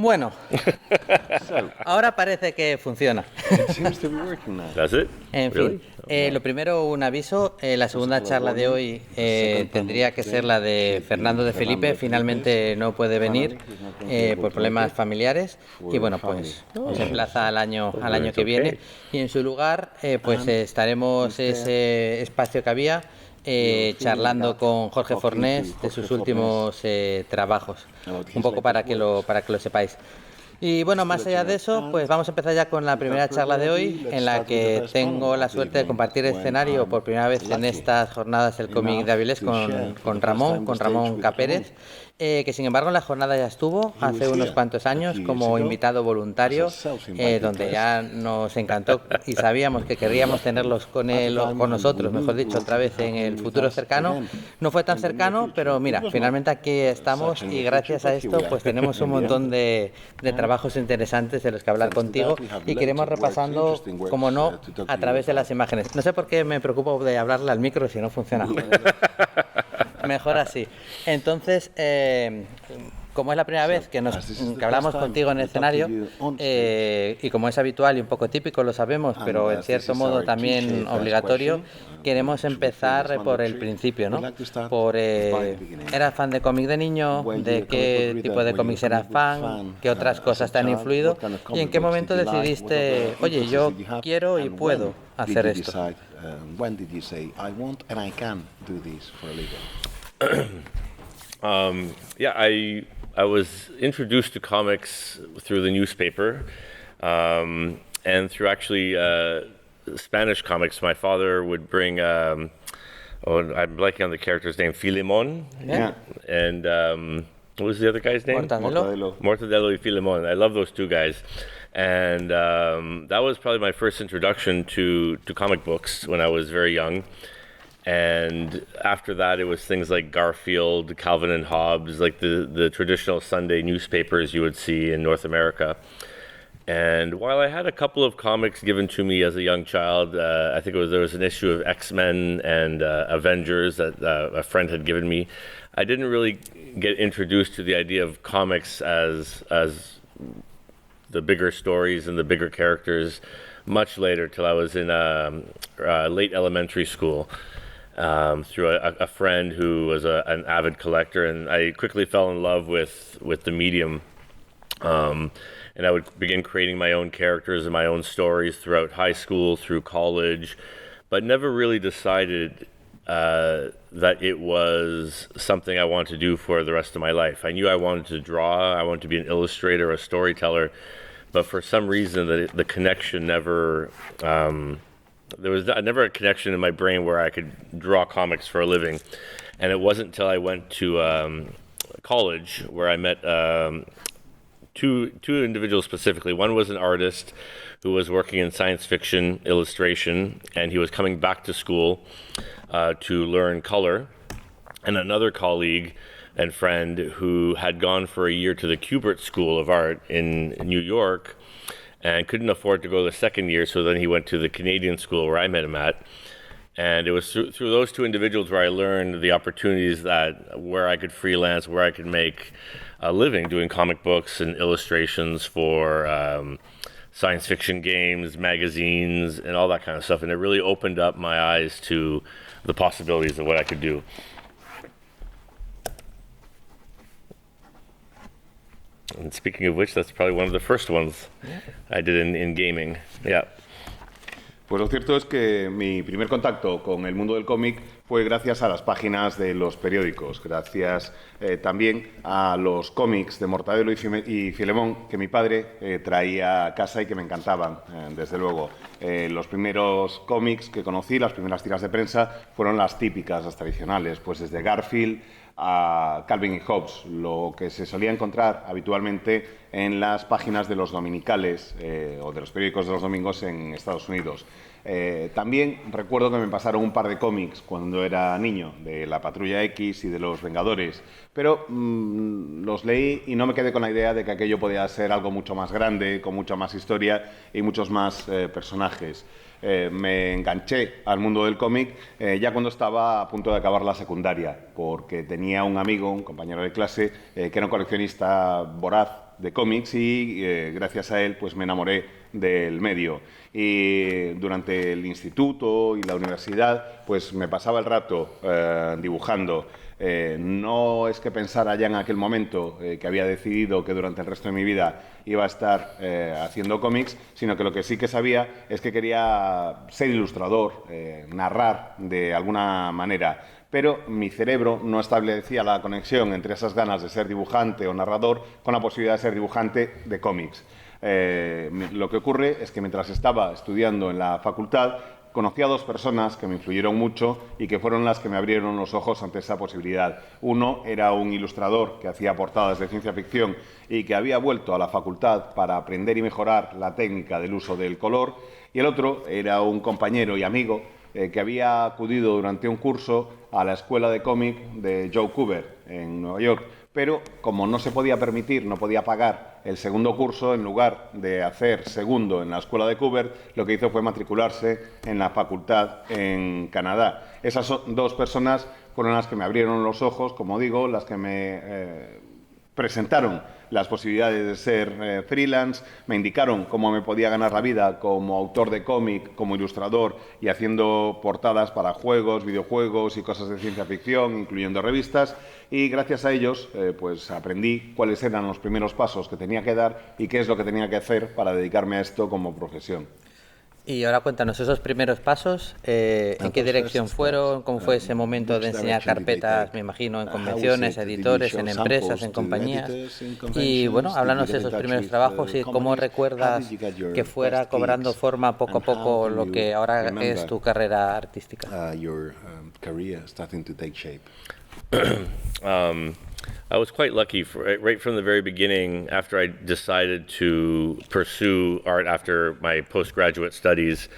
Bueno, ahora parece que funciona. Does it? En fin, lo primero, un aviso. La segunda charla de hoy tendría que ser la de Fernando de Felipe. Finalmente no puede venir por problemas familiares. Y bueno, pues se emplaza al año que viene. Y en su lugar, pues estaremos ese espacio que había charlando con Jorge Fornés de sus últimos trabajos. Un poco para que lo sepáis. Y bueno, más allá de eso, pues vamos a empezar ya con la primera charla de hoy, en la que tengo la suerte de compartir escenario por primera vez en estas jornadas del cómic de Avilés con Ramón Capérez, que sin embargo en la jornada ya estuvo hace unos cuantos años como invitado voluntario, donde ya nos encantó y sabíamos que querríamos tenerlos con nosotros, mejor dicho, otra vez en el futuro cercano. No fue tan cercano, pero mira, finalmente aquí estamos y gracias a esto pues tenemos un montón de trabajos interesantes de los que hablar contigo y queremos repasando, como no, a través de las imágenes. No sé por qué me preocupo de hablarle al micro si no funciona. Mejor así. Entonces, como es la primera vez que hablamos contigo en el escenario, y como es habitual y un poco típico, lo sabemos, pero en cierto modo también obligatorio, queremos empezar por el principio, ¿no? ¿Eras fan de cómic de niño? ¿De qué tipo de cómics eras fan? ¿Qué otras cosas te han influido? ¿Y en qué momento decidiste, oye, yo quiero y puedo hacer esto? When did you say, I want and I can do this for a living? I was introduced to comics through the newspaper, and through actually Spanish comics. My father would bring, I'm blanking on the character's name, Filemon. Yeah. And what was the other guy's name? Mortadelo. Mortadelo y Filemon. I love those two guys. And that was probably my first introduction to comic books when I was very young. And after that, it was things like Garfield, Calvin and Hobbes, like the traditional Sunday newspapers you would see in North America. And while I had a couple of comics given to me as a young child, I think there was an issue of X-Men and Avengers that a friend had given me. I didn't really get introduced to the idea of comics as the bigger stories and the bigger characters much later, till I was in late elementary school. Through a friend who was an avid collector, and I quickly fell in love with the medium. And I would begin creating my own characters and my own stories throughout high school, through college, but never really decided that it was something I wanted to do for the rest of my life. I knew I wanted to draw, I wanted to be an illustrator, a storyteller, but for some reason the connection never... there was never a connection in my brain where I could draw comics for a living. And it wasn't until I went to college where I met two individuals specifically. One was an artist who was working in science fiction illustration, and he was coming back to school to learn color. And another colleague and friend who had gone for a year to the Kubert School of Art in New York and couldn't afford to go the second year, so then he went to the Canadian school where I met him at. And it was through those two individuals where I learned the opportunities where I could freelance, where I could make a living doing comic books and illustrations for science fiction games, magazines, and all that kind of stuff. And it really opened up my eyes to the possibilities of what I could do. And speaking of which, that's probably one of the first ones I did in gaming. Yeah. Pues lo cierto es que mi primer contacto con el mundo del cómic fue gracias a las páginas de los periódicos, gracias también a los cómics de Mortadelo y Filemón que mi padre traía a casa y que me encantaban, desde luego. Los primeros cómics que conocí, las primeras tiras de prensa, fueron las típicas, las tradicionales, pues desde Garfield a Calvin y Hobbes, lo que se solía encontrar habitualmente en las páginas de los dominicales o de los periódicos de los domingos en Estados Unidos. También recuerdo que me pasaron un par de cómics cuando era niño, de la Patrulla X y de los Vengadores, pero los leí y no me quedé con la idea de que aquello podía ser algo mucho más grande, con mucha más historia y muchos más personajes. Me enganché al mundo del cómic ya cuando estaba a punto de acabar la secundaria, porque tenía un amigo, un compañero de clase, que era un coleccionista voraz de cómics y gracias a él pues me enamoré del medio. Y durante el instituto y la universidad pues me pasaba el rato dibujando. No es que pensara ya en aquel momento que había decidido que durante el resto de mi vida iba a estar haciendo cómics, sino que lo que sí que sabía es que quería ser ilustrador, narrar de alguna manera. Pero mi cerebro no establecía la conexión entre esas ganas de ser dibujante o narrador con la posibilidad de ser dibujante de cómics. Lo que ocurre es que mientras estaba estudiando en la facultad, conocí a dos personas que me influyeron mucho y que fueron las que me abrieron los ojos ante esa posibilidad. Uno era un ilustrador que hacía portadas de ciencia ficción y que había vuelto a la facultad para aprender y mejorar la técnica del uso del color, y el otro era un compañero y amigo que había acudido durante un curso a la escuela de cómic de Joe Kubert en Nueva York. Pero como no se podía permitir, no podía pagar el segundo curso, en lugar de hacer segundo en la escuela de Kubert, lo que hizo fue matricularse en la facultad en Canadá. Esas dos personas fueron las que me abrieron los ojos, como digo, las que me presentaron las posibilidades de ser freelance, me indicaron cómo me podía ganar la vida como autor de cómic, como ilustrador y haciendo portadas para juegos, videojuegos y cosas de ciencia ficción, incluyendo revistas, y gracias a ellos pues aprendí cuáles eran los primeros pasos que tenía que dar y qué es lo que tenía que hacer para dedicarme a esto como profesión. Y ahora cuéntanos esos primeros pasos, ¿en qué dirección fueron? ¿Cómo fue ese momento de enseñar carpetas, me imagino, en convenciones, editores, en empresas, en compañías? Y bueno, háblanos de esos primeros trabajos y cómo recuerdas que fuera cobrando forma poco a poco lo que ahora es tu carrera artística. I was quite lucky right from the very beginning. After I decided to pursue art after my postgraduate studies,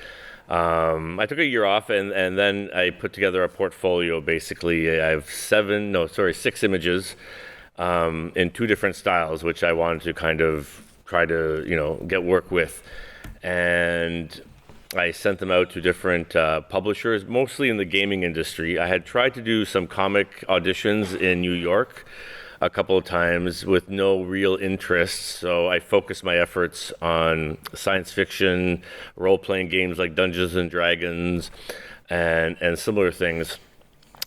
I took a year off and then I put together a portfolio. Basically, I have 6 images in 2 different styles, which I wanted to kind of try to get work with, and I sent them out to different publishers, mostly in the gaming industry. I had tried to do some comic auditions in New York a couple of times with no real interest, so I focused my efforts on science fiction, role-playing games like Dungeons and Dragons, and similar things.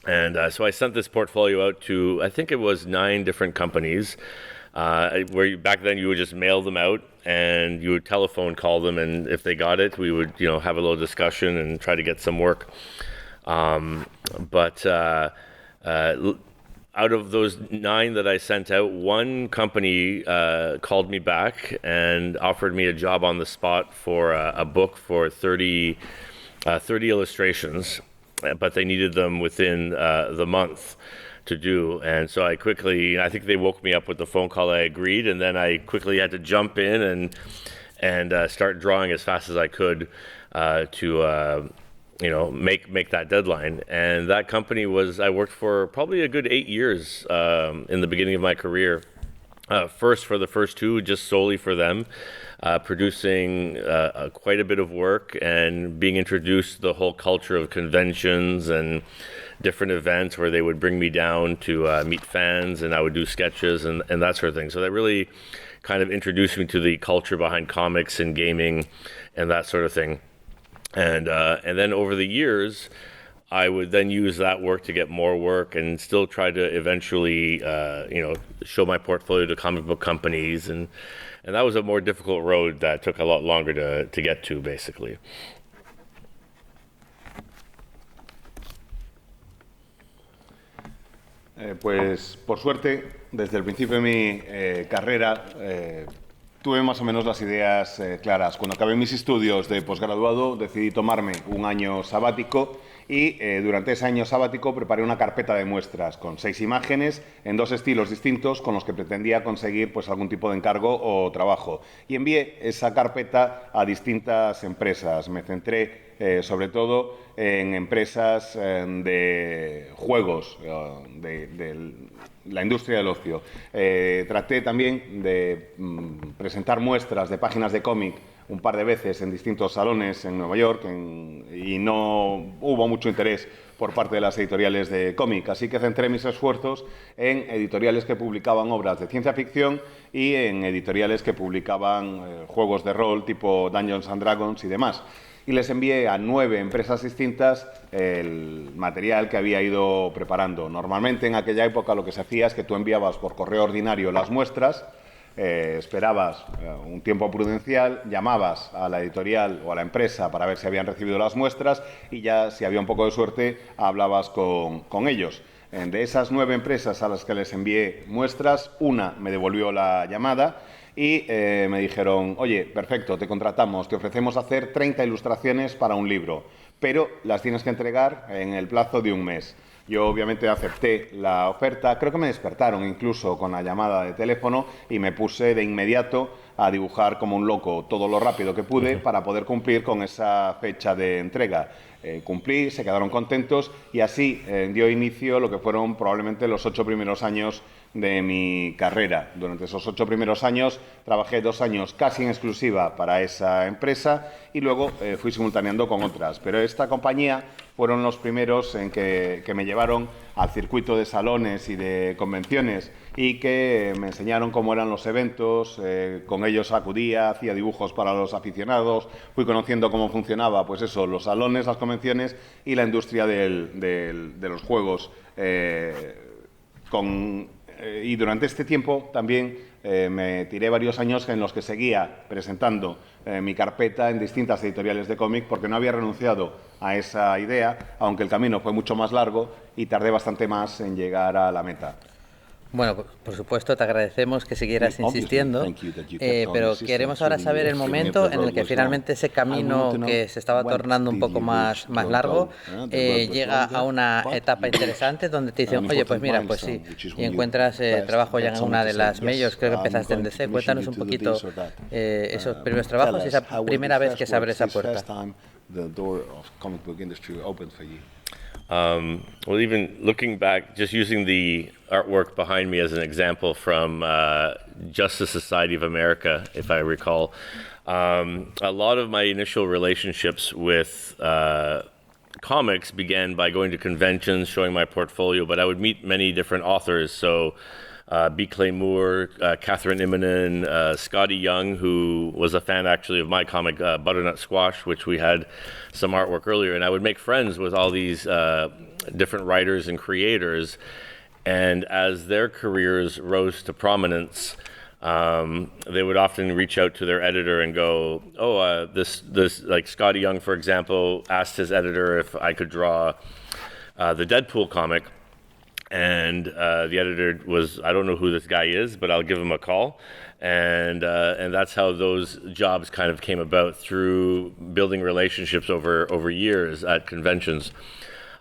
And so I sent this portfolio out to, I think it was 9 different companies, back then you would just mail them out and you would telephone call them, and if they got it, we would have a little discussion and try to get some work. But out of those 9 that I sent out, one company called me back and offered me a job on the spot for a book for 30 illustrations, but they needed them within the month to do. And so I think they woke me up with the phone call. I agreed, and then I quickly had to jump in and start drawing as fast as I could to make that deadline. And that company I worked for probably a good 8 years in the beginning of my career. First for the first 2, just solely for them, producing quite a bit of work and being introduced to the whole culture of conventions and different events where they would bring me down to meet fans, and I would do sketches and that sort of thing. So that really kind of introduced me to the culture behind comics and gaming and that sort of thing. And then over the years, I would then use that work to get more work and still try to eventually, show my portfolio to comic book companies. And that was a more difficult road that took a lot longer to get to, basically. Pues por suerte, desde el principio de mi carrera, tuve más o menos las ideas claras. Cuando acabé mis estudios de posgraduado, decidí tomarme un año sabático y durante ese año sabático preparé una carpeta de muestras con 6 imágenes en 2 estilos distintos con los que pretendía conseguir pues algún tipo de encargo o trabajo. Y envié esa carpeta a distintas empresas. Me centré sobre todo en empresas de juegos, de la industria del ocio. Traté también de presentar muestras de páginas de cómic un par de veces en distintos salones en Nueva York y no hubo mucho interés por parte de las editoriales de cómic. Así que centré mis esfuerzos en editoriales que publicaban obras de ciencia ficción y en editoriales que publicaban juegos de rol tipo Dungeons and Dragons y demás. Y les envié a 9 empresas distintas el material que había ido preparando. Normalmente en aquella época lo que se hacía es que tú enviabas por correo ordinario las muestras, esperabas un tiempo prudencial, llamabas a la editorial o a la empresa para ver si habían recibido las muestras y ya, si había un poco de suerte, hablabas con ellos. De esas 9 empresas a las que les envié muestras, una me devolvió la llamada y me dijeron, oye, perfecto, te contratamos, te ofrecemos hacer 30 ilustraciones para un libro, pero las tienes que entregar en el plazo de un mes. Yo obviamente acepté la oferta, creo que me despertaron incluso con la llamada de teléfono y me puse de inmediato a dibujar como un loco todo lo rápido que pude para poder cumplir con esa fecha de entrega. Cumplí, se quedaron contentos y así dio inicio lo que fueron probablemente los 8 primeros años de mi carrera. Durante esos 8 primeros años trabajé 2 años casi en exclusiva para esa empresa y luego fui simultaneando con otras. Pero esta compañía fueron los primeros en que me llevaron al circuito de salones y de convenciones y que me enseñaron cómo eran los eventos, con ellos acudía, hacía dibujos para los aficionados, fui conociendo cómo funcionaba, pues eso, los salones, las convenciones y la industria de los juegos. Y durante este tiempo también me tiré varios años en los que seguía presentando mi carpeta en distintas editoriales de cómic porque no había renunciado a esa idea, aunque el camino fue mucho más largo y tardé bastante más en llegar a la meta. Bueno, por supuesto, te agradecemos que siguieras insistiendo, pero queremos ahora saber el momento en el que finalmente ese camino que se estaba tornando un poco más largo llega a una etapa interesante donde te dicen, oye, pues mira, pues sí, y encuentras trabajo ya en una de las majors, creo que empezaste en DC. Cuéntanos un poquito esos primeros trabajos y esa primera vez que se abre esa puerta. Well, even looking back, just using the artwork behind me as an example from Justice Society of America, if I recall, a lot of my initial relationships with comics began by going to conventions, showing my portfolio, but I would meet many different authors. So B. Clay Moore, Catherine Immonen, Scotty Young, who was a fan actually of my comic Butternut Squash, which we had some artwork earlier. And I would make friends with all these different writers and creators. And as their careers rose to prominence, they would often reach out to their editor and go, this like Scotty Young, for example, asked his editor if I could draw the Deadpool comic. And the editor was, I don't know who this guy is, but I'll give him a call. And that's how those jobs kind of came about, through building relationships over years at conventions.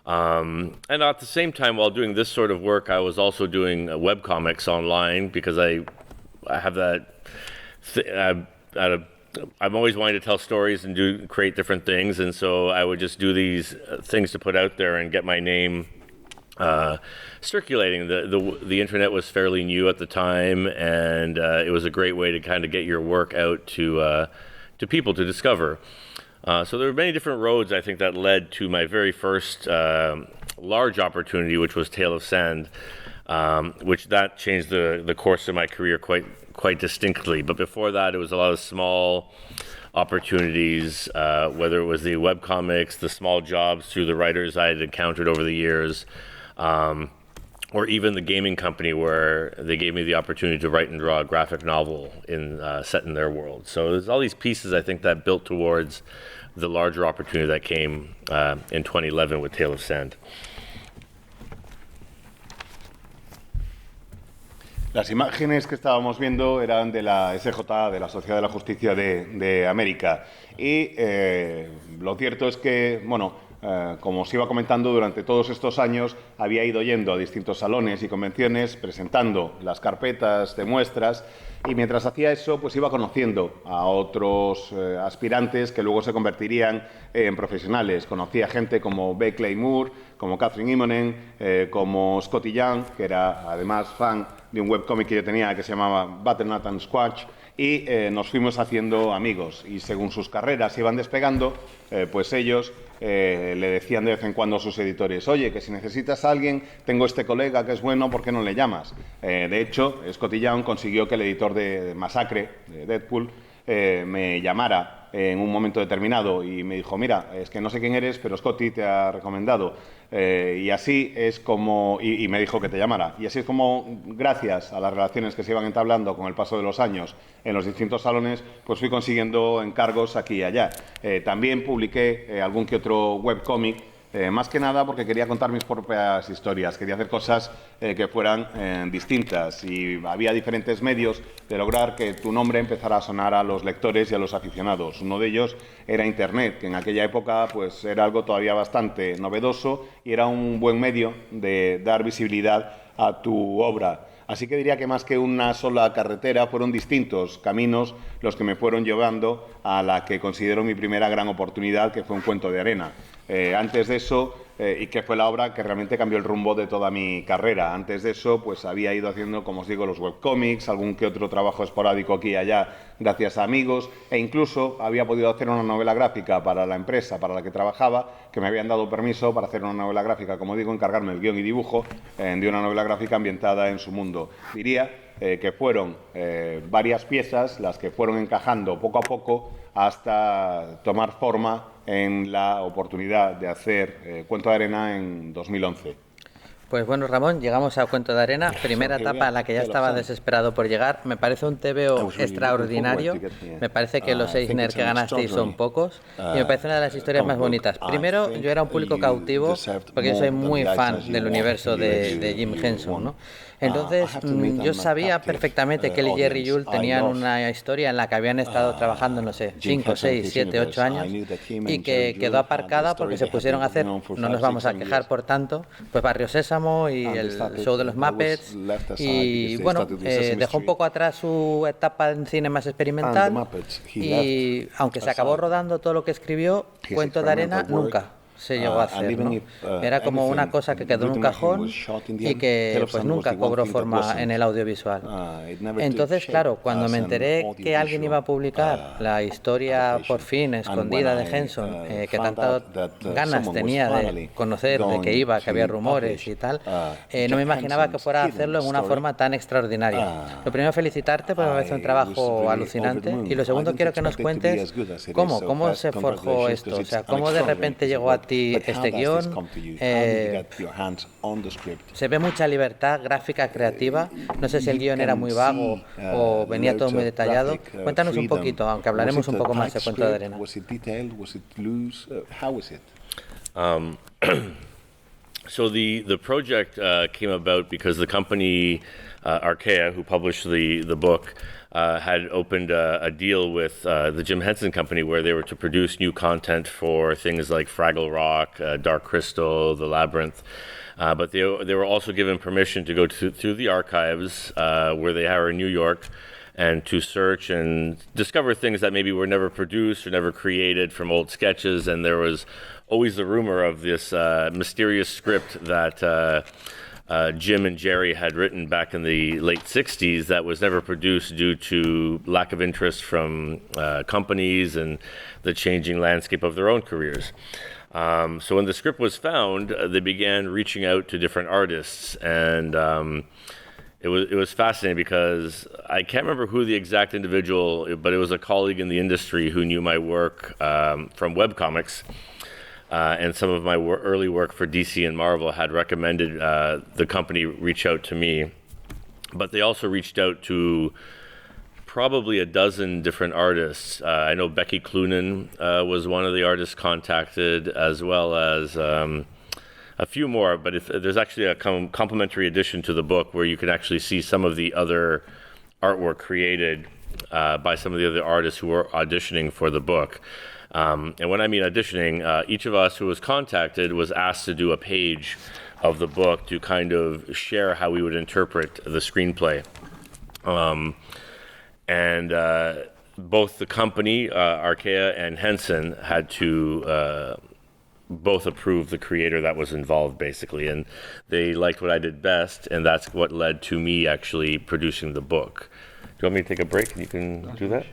And at the same time, while doing this sort of work, I was also doing webcomics online because I have that. I'm always wanting to tell stories and create different things, and so I would just do these things to put out there and get my name circulating. The internet was fairly new at the time, and it was a great way to kind of get your work out to people to discover. So there were many different roads, I think, that led to my very first large opportunity, which was Tale of Sand, which that changed the course of my career quite distinctly. But before that, it was a lot of small opportunities, whether it was the webcomics, the small jobs through the writers I had encountered over the years, or even the gaming company where they gave me the opportunity to write and draw a graphic novel set in their world. So there's all these pieces, I think, that built towards the larger opportunity that came in 2011 with Tale of Sand. Las imágenes que estábamos viendo eran de la SJA, de la Sociedad de la Justicia de América. Y lo cierto es que, como os iba comentando, durante todos estos años había ido yendo a distintos salones y convenciones, presentando las carpetas de muestras, y mientras hacía eso, pues iba conociendo a otros aspirantes que luego se convertirían en profesionales. Conocía gente como B. Clay Moore, como Catherine Immonen, como Scotty Young, que era además fan de un webcómic que yo tenía que se llamaba Butternut and Squash, y nos fuimos haciendo amigos. Y según sus carreras iban despegando, pues ellos le decían de vez en cuando a sus editores, oye, que si necesitas a alguien, tengo este colega que es bueno, ¿por qué no le llamas? De hecho, Scotty Young consiguió que el editor de Masacre, de Deadpool, me llamara en un momento determinado y me dijo, mira, es que no sé quién eres, pero Scotty te ha recomendado. Y así es como, y me dijo que te llamara. Y así es como, gracias a las relaciones que se iban entablando con el paso de los años en los distintos salones, pues fui consiguiendo encargos aquí y allá. También publiqué algún que otro webcómic, más que nada porque quería contar mis propias historias, quería hacer cosas que fueran distintas y había diferentes medios de lograr que tu nombre empezara a sonar a los lectores y a los aficionados. Uno de ellos era Internet, que en aquella época pues, era algo todavía bastante novedoso y era un buen medio de dar visibilidad a tu obra. Así que diría que más que una sola carretera, fueron distintos caminos los que me fueron llevando a la que considero mi primera gran oportunidad, que fue Un cuento de arena. Antes de eso, y que fue la obra que realmente cambió el rumbo de toda mi carrera. Antes de eso, pues había ido haciendo, como os digo, los webcómics, algún que otro trabajo esporádico aquí y allá, gracias a amigos, e incluso había podido hacer una novela gráfica para la empresa para la que trabajaba, que me habían dado permiso para hacer una novela gráfica, como digo, encargarme el guión y dibujo de una novela gráfica ambientada en su mundo. Diría que fueron varias piezas las que fueron encajando poco a poco hasta tomar forma en la oportunidad de hacer Cuento de Arena en 2011. Pues bueno, Ramón, llegamos a Cuento de Arena, primera etapa a la que ya estaba desesperado por llegar. Me parece un TVO extraordinario, me parece que los Eisner que ganasteis son pocos y me parece una de las historias más bonitas. Primero, yo era un público cautivo porque yo soy muy fan del universo de Jim Henson, ¿no? Entonces, yo sabía perfectamente que él y Jerry Yull tenían una historia en la que habían estado trabajando, no sé, 5, 6, 7, 8 años y que quedó aparcada porque se pusieron a hacer, no nos vamos a quejar por tanto, pues Barrio Sésamo y el show de los Muppets y bueno, dejó un poco atrás su etapa en cine más experimental y aunque se acabó rodando todo lo que escribió, Cuento de Arena nunca se llegó a hacer, ¿no? Era como una cosa que quedó en un cajón y que pues nunca cobró forma en el audiovisual. Entonces, claro, cuando me enteré que alguien iba a publicar la historia por fin escondida de Henson, que tantas ganas tenía de conocer, de que iba, que había rumores y tal, no me imaginaba que fuera a hacerlo en una forma tan extraordinaria. Lo primero, felicitarte porque me parece un trabajo alucinante y lo segundo, quiero que nos cuentes cómo se forjó esto, o sea, cómo de repente llegó a este guión. Se ve mucha libertad gráfica, creativa. No sé si el guión era muy vago o venía todo muy detallado. Cuéntanos un poquito, aunque hablaremos un poco más de Cuento de Arena. So the project came about because the company Arkea, who published the book, had opened a deal with the Jim Henson Company where they were to produce new content for things like Fraggle Rock, Dark Crystal, The Labyrinth. But they were also given permission to go through the archives where they are in New York and to search and discover things that maybe were never produced or never created from old sketches. And there was always the rumor of this mysterious script that Jim and Jerry had written back in the late 60s that was never produced due to lack of interest from companies and the changing landscape of their own careers. So when the script was found, they began reaching out to different artists, and it was fascinating because I can't remember who the exact individual, but it was a colleague in the industry who knew my work from webcomics. And some of my early work for DC and Marvel had recommended the company reach out to me. But they also reached out to probably a dozen different artists. I know Becky Cloonan was one of the artists contacted, as well as a few more. But there's actually a complimentary edition to the book where you can actually see some of the other artwork created by some of the other artists who were auditioning for the book. And when I mean auditioning, each of us who was contacted was asked to do a page of the book to kind of share how we would interpret the screenplay. And both the company, Arkea and Henson, had to both approve the creator that was involved, basically. And they liked what I did best, and that's what led to me actually producing the book. you want me to take a break and you can do that?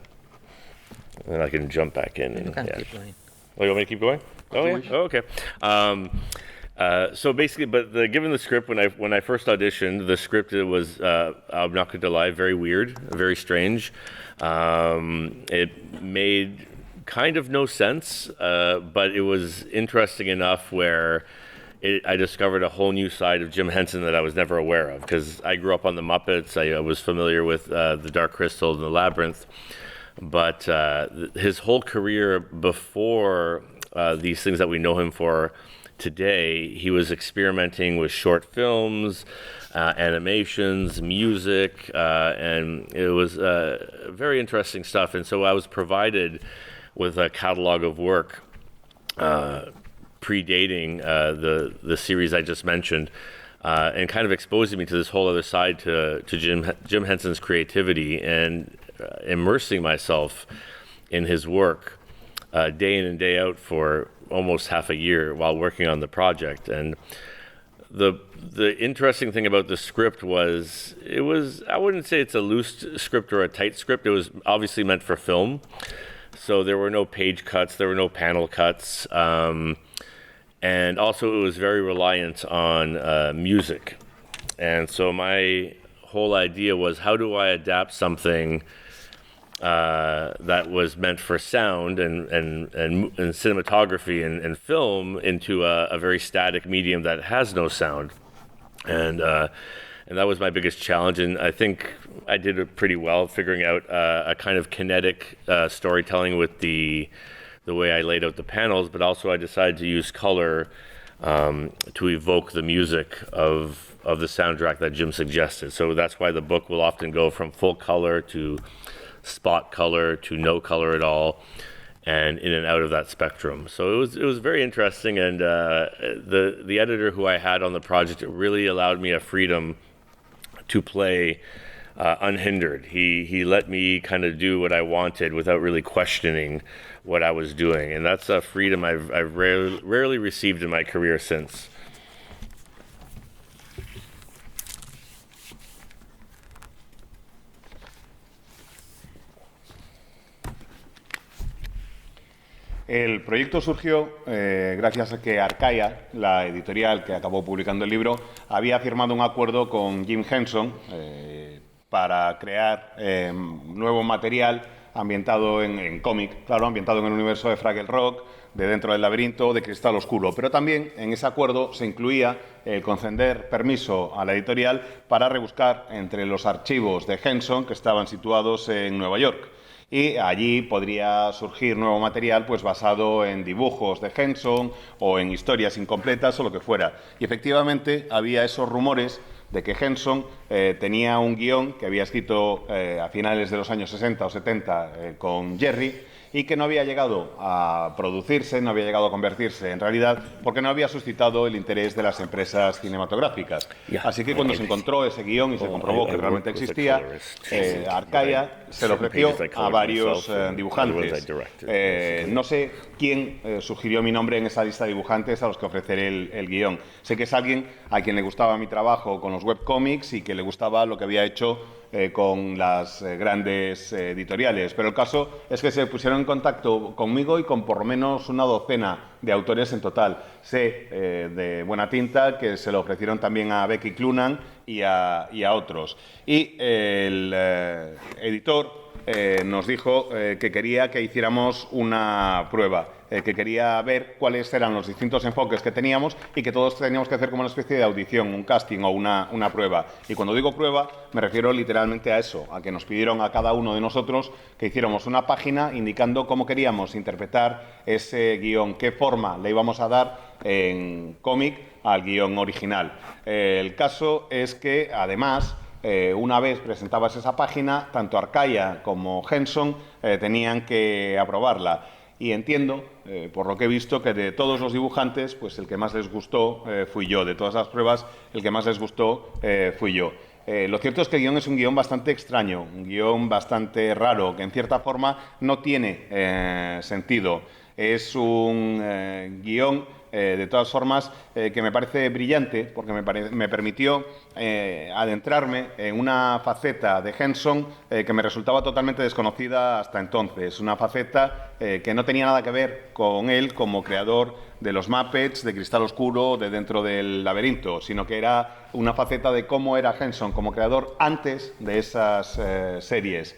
And then I can jump back in. You And, can yeah. keep going. Oh, you want me to keep going? Oh, yeah. Oh, okay. So basically, given the script, when I first auditioned, the script was, I'm not going to lie, very weird, very strange. It made kind of no sense, but it was interesting enough where I discovered a whole new side of Jim Henson that I was never aware of, because I grew up on the Muppets. I was familiar with the Dark Crystal and the Labyrinth, but his whole career before these things that we know him for today, he was experimenting with short films, animations, music, and it was very interesting stuff. And so I was provided with a catalog of work predating the series I just mentioned, and kind of exposing me to this whole other side to Jim Henson's creativity, and immersing myself in his work day in and day out for almost half a year while working on the project. And the interesting thing about the script was, I wouldn't say it's a loose script or a tight script. It was obviously meant for film. So there were no page cuts, there were no panel cuts. And also it was very reliant on music. And so my whole idea was, how do I adapt something that was meant for sound and cinematography and film into a very static medium that has no sound, and that was my biggest challenge. And I think I did it pretty well, figuring out a kind of kinetic storytelling with the way I laid out the panels, but also I decided to use color to evoke the music of the soundtrack that Jim suggested. So that's why the book will often go from full color to spot color to no color at all, and in and out of that spectrum. So it was very interesting, and the editor who I had on the project really allowed me a freedom to play unhindered. He let me kind of do what I wanted without really questioning what I was doing, and that's a freedom I've rarely received in my career since. El proyecto surgió gracias a que Arcaia, la editorial que acabó publicando el libro, había firmado un acuerdo con Jim Henson para crear nuevo material ambientado en cómic, claro, ambientado en el universo de Fraggle Rock, de Dentro del Laberinto, de Cristal Oscuro. Pero también en ese acuerdo se incluía el conceder permiso a la editorial para rebuscar entre los archivos de Henson que estaban situados en Nueva York. Y allí podría surgir nuevo material pues basado en dibujos de Henson o en historias incompletas o lo que fuera. Y efectivamente había esos rumores de que Henson tenía un guión que había escrito a finales de los años 60 o 70 con Jerry, y que no había llegado a producirse, no había llegado a convertirse en realidad, porque no había suscitado el interés de las empresas cinematográficas. Así que cuando se encontró ese guión y se comprobó que realmente existía, Arcaia se lo ofreció a varios dibujantes. No sé quién sugirió mi nombre en esa lista de dibujantes a los que ofreceré el guión. Sé que es alguien a quien le gustaba mi trabajo con los webcómics y que le gustaba lo que había hecho con las grandes editoriales, pero el caso es que se pusieron en contacto conmigo y con por lo menos una docena de autores en total. Sé de buena tinta que se lo ofrecieron también a Becky Clunan y a otros. Y el editor nos dijo que quería que hiciéramos una prueba, que quería ver cuáles eran los distintos enfoques que teníamos y que todos teníamos que hacer como una especie de audición, un casting o una prueba. Y cuando digo prueba, me refiero literalmente a eso, a que nos pidieron a cada uno de nosotros que hiciéramos una página indicando cómo queríamos interpretar ese guión, qué forma le íbamos a dar en cómic al guión original. El caso es que, además, una vez presentabas esa página, tanto Arcaia como Henson tenían que aprobarla. Y entiendo, por lo que he visto, que de todos los dibujantes, pues el que más les gustó fui yo. De todas las pruebas, el que más les gustó fui yo. Lo cierto es que el guión es un guión bastante extraño, un guión bastante raro, que en cierta forma no tiene sentido. Es un guión, de todas formas, que me parece brillante porque me permitió adentrarme en una faceta de Henson que me resultaba totalmente desconocida hasta entonces. Una faceta que no tenía nada que ver con él como creador de los Muppets, de Cristal Oscuro, de Dentro del Laberinto, sino que era una faceta de cómo era Henson como creador antes de esas series.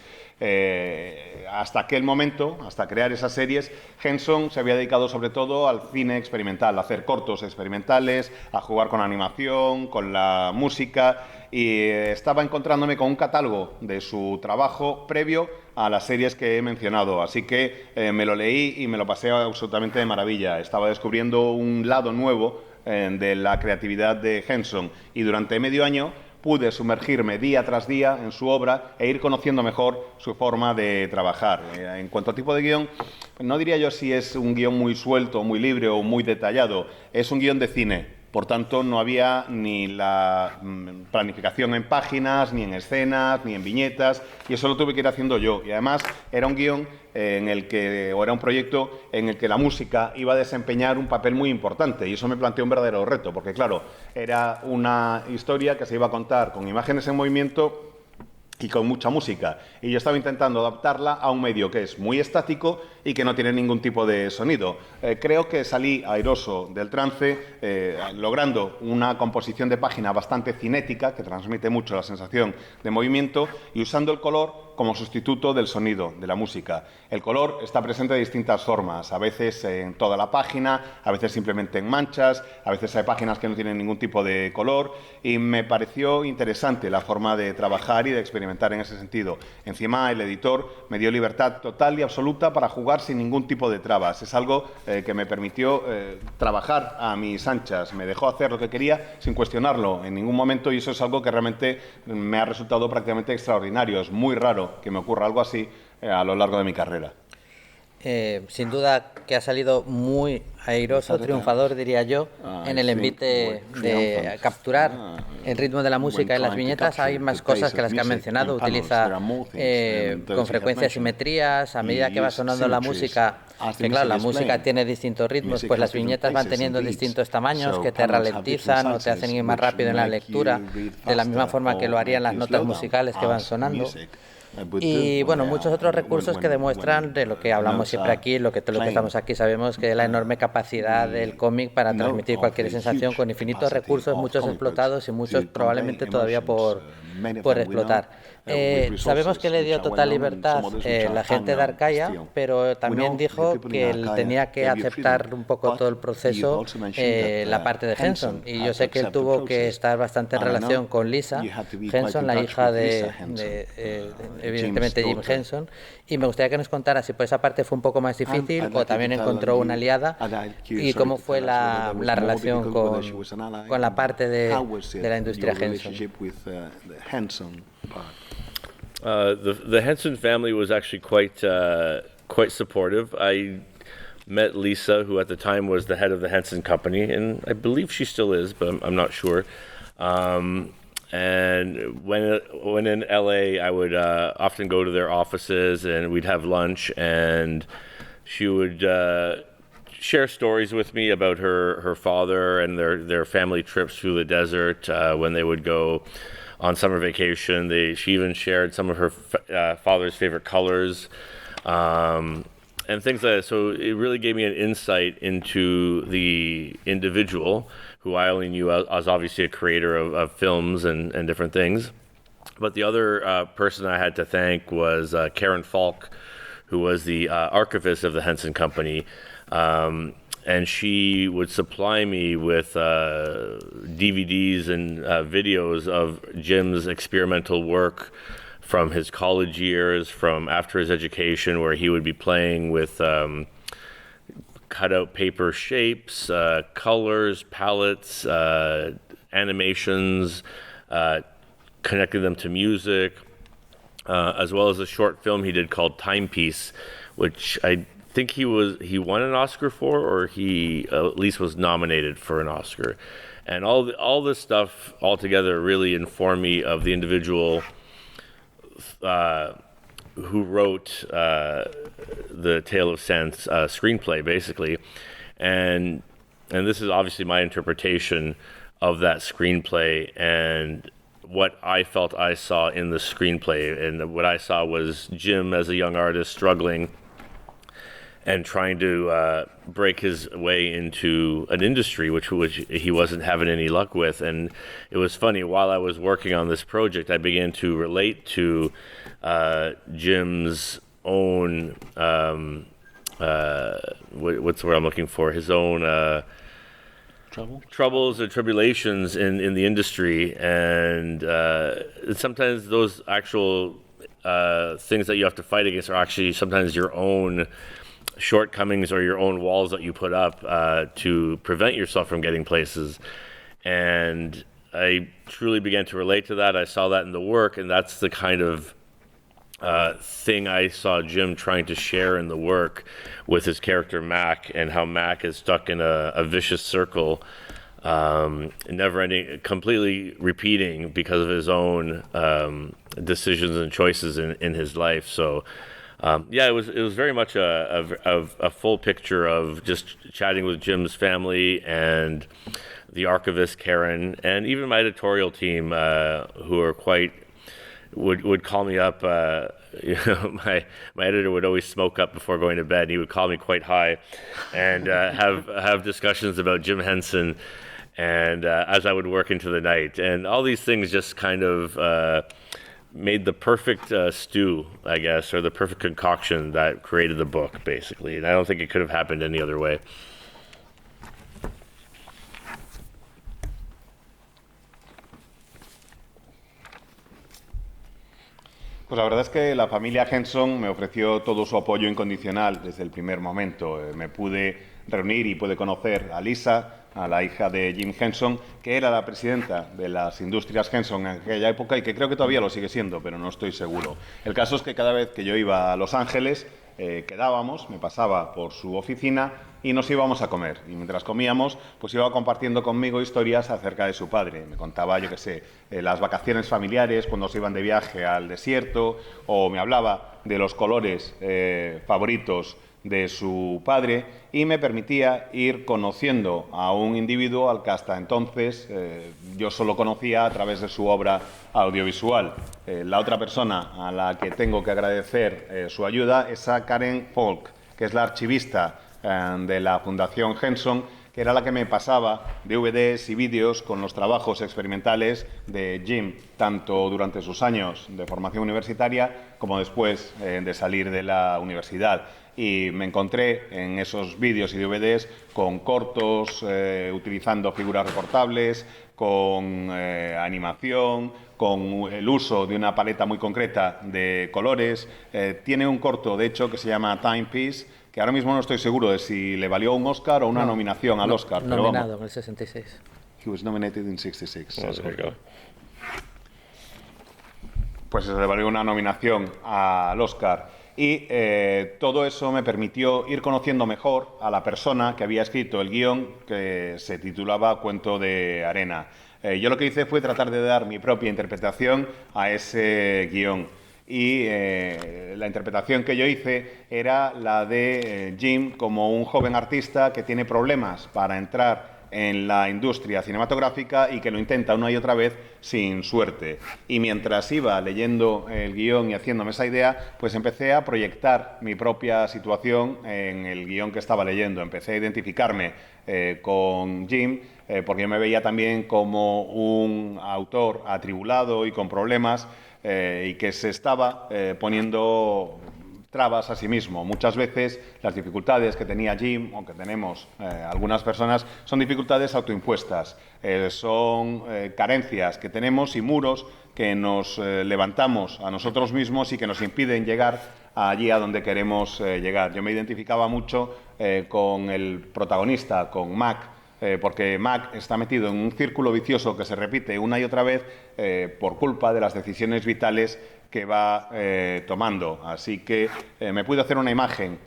Hasta aquel momento, hasta crear esas series, Henson se había dedicado sobre todo al cine experimental, a hacer cortos experimentales, a jugar con animación, con la música, y estaba encontrándome con un catálogo de su trabajo previo a las series que he mencionado. Así que me lo leí y me lo pasé absolutamente de maravilla. Estaba descubriendo un lado nuevo de la creatividad de Henson, y durante medio año pude sumergirme día tras día en su obra e ir conociendo mejor su forma de trabajar. En cuanto a tipo de guión, no diría yo si es un guión muy suelto, muy libre o muy detallado. Es un guión de cine. Por tanto, no había ni la planificación en páginas, ni en escenas, ni en viñetas, y eso lo tuve que ir haciendo yo. Y además era un guión era un proyecto en el que la música iba a desempeñar un papel muy importante, y eso me planteó un verdadero reto, porque claro, era una historia que se iba a contar con imágenes en movimiento y con mucha música, y yo estaba intentando adaptarla a un medio que es muy estático y que no tiene ningún tipo de sonido. Creo que salí airoso del trance, logrando una composición de página bastante cinética, que transmite mucho la sensación de movimiento, y usando el color como sustituto del sonido, de la música. El color está presente de distintas formas, a veces en toda la página, a veces simplemente en manchas, a veces hay páginas que no tienen ningún tipo de color, y me pareció interesante la forma de trabajar y de experimentar en ese sentido. Encima, el editor me dio libertad total y absoluta para jugar sin ningún tipo de trabas. Es algo que me permitió trabajar a mis anchas, me dejó hacer lo que quería sin cuestionarlo en ningún momento, y eso es algo que realmente me ha resultado prácticamente extraordinario. Es muy raro que me ocurra algo así a lo largo de mi carrera. Sin duda que ha salido muy airoso, triunfador, diría yo, en el envite de capturar el ritmo de la música en las viñetas. Hay más cosas que las que han mencionado. Utiliza con frecuencia simetrías. A medida que va sonando la música, que claro, la música tiene distintos ritmos, pues las viñetas van teniendo distintos tamaños que te ralentizan o te hacen ir más rápido en la lectura, de la misma forma que lo harían las notas musicales que van sonando. Y bueno, muchos otros recursos que demuestran de lo que hablamos siempre aquí, lo que todos los que estamos aquí sabemos, que es la enorme capacidad del cómic para transmitir cualquier sensación, con infinitos recursos, muchos explotados y muchos probablemente todavía por explotar. Sabemos que le dio total libertad la gente de Arcaia, pero también dijo que él tenía que aceptar un poco todo el proceso, la parte de Henson. Y yo sé que él tuvo que estar bastante en relación con Lisa Henson, la hija de evidentemente Jim Henson. Y me gustaría que nos contara si por esa parte fue un poco más difícil o también encontró una aliada, y cómo fue la relación con la parte de la industria Henson. The Henson family was actually quite supportive. I met Lisa, who at the time was the head of the Henson Company, and I believe she still is, but I'm not sure. And when in LA, I would often go to their offices, and we'd have lunch, and she would share stories with me about her father and their family trips through the desert when they would go on summer vacation. She even shared some of her father's favorite colors and things like that. So it really gave me an insight into the individual, who I only knew as obviously a creator of films and different things. But the other person I had to thank was Karen Falk, who was the archivist of the Henson Company. And she would supply me with DVDs and videos of Jim's experimental work from his college years, from after his education, where he would be playing with cutout paper shapes, colors, palettes, animations, connecting them to music, as well as a short film he did called Timepiece, which I think he won an Oscar for, or he at least was nominated for an Oscar. And all this stuff altogether really informed me of the individual who wrote the Tale of Sans screenplay, basically, and this is obviously my interpretation of that screenplay and what I felt I saw in the screenplay. And what I saw was Jim as a young artist struggling and trying to break his way into an industry which he wasn't having any luck with. And it was funny, while I was working on this project, I began to relate to Jim's own, what's the word I'm looking for, his own troubles and tribulations in the industry. And sometimes those actual things that you have to fight against are actually sometimes your own shortcomings or your own walls that you put up to prevent yourself from getting places. And I truly began to relate to that. I saw that in the work, and that's the kind of thing I saw Jim trying to share in the work with his character Mac, and how Mac is stuck in a vicious circle, never ending, completely repeating because of his own decisions and choices in his life. So it was very much a full picture of just chatting with Jim's family and the archivist Karen, and even my editorial team, who are quite would call me up. My editor would always smoke up before going to bed, and he would call me quite high and have discussions about Jim Henson, and as I would work into the night, and all these things just kind of made the perfect stew, I guess, or the perfect concoction that created the book, basically. And I don't think it could have happened any other way. Pues la verdad es que la familia Henson me ofreció todo su apoyo incondicional desde el primer momento. Me pude reunir y pude conocer a Lisa, a la hija de Jim Henson, que era la presidenta de las industrias Henson en aquella época y que creo que todavía lo sigue siendo, pero no estoy seguro. El caso es que cada vez que yo iba a Los Ángeles, quedábamos, me pasaba por su oficina y nos íbamos a comer. Y mientras comíamos, pues iba compartiendo conmigo historias acerca de su padre. Me contaba, yo qué sé, las vacaciones familiares, cuando se iban de viaje al desierto, o me hablaba de los colores favoritos de su padre, y me permitía ir conociendo a un individuo al que hasta entonces yo solo conocía a través de su obra audiovisual. La otra persona a la que tengo que agradecer su ayuda es a Karen Falk, que es la archivista de la Fundación Henson, que era la que me pasaba DVDs y vídeos con los trabajos experimentales de Jim, tanto durante sus años de formación universitaria como después de salir de la universidad. Y me encontré en esos vídeos y DVDs con cortos, utilizando figuras recortables, con animación, con el uso de una paleta muy concreta de colores. Tiene un corto, de hecho, que se llama Timepiece, que ahora mismo no estoy seguro de si le valió un Oscar o una nominación al Oscar. Nominado en el 66. He was nominated in 66. Oh, there you go. Pues se le valió una nominación al Oscar. Y todo eso me permitió ir conociendo mejor a la persona que había escrito el guión, que se titulaba Cuento de arena. Yo lo que hice fue tratar de dar mi propia interpretación a ese guión. Y la interpretación que yo hice era la de Jim como un joven artista que tiene problemas para entrar en la industria cinematográfica y que lo intenta una y otra vez sin suerte. Y mientras iba leyendo el guión y haciéndome esa idea, pues empecé a proyectar mi propia situación en el guión que estaba leyendo. Empecé a identificarme con Jim, porque yo me veía también como un autor atribulado y con problemas, y que se estaba poniendo trabas a sí mismo. Muchas veces las dificultades que tenía Jim, o que tenemos algunas personas, son dificultades autoimpuestas, son carencias que tenemos y muros que nos levantamos a nosotros mismos y que nos impiden llegar allí a donde queremos llegar. Yo me identificaba mucho con el protagonista, con Mac, porque Mac está metido en un círculo vicioso que se repite una y otra vez por culpa de las decisiones vitales que va tomando. Así que me pude hacer una imagen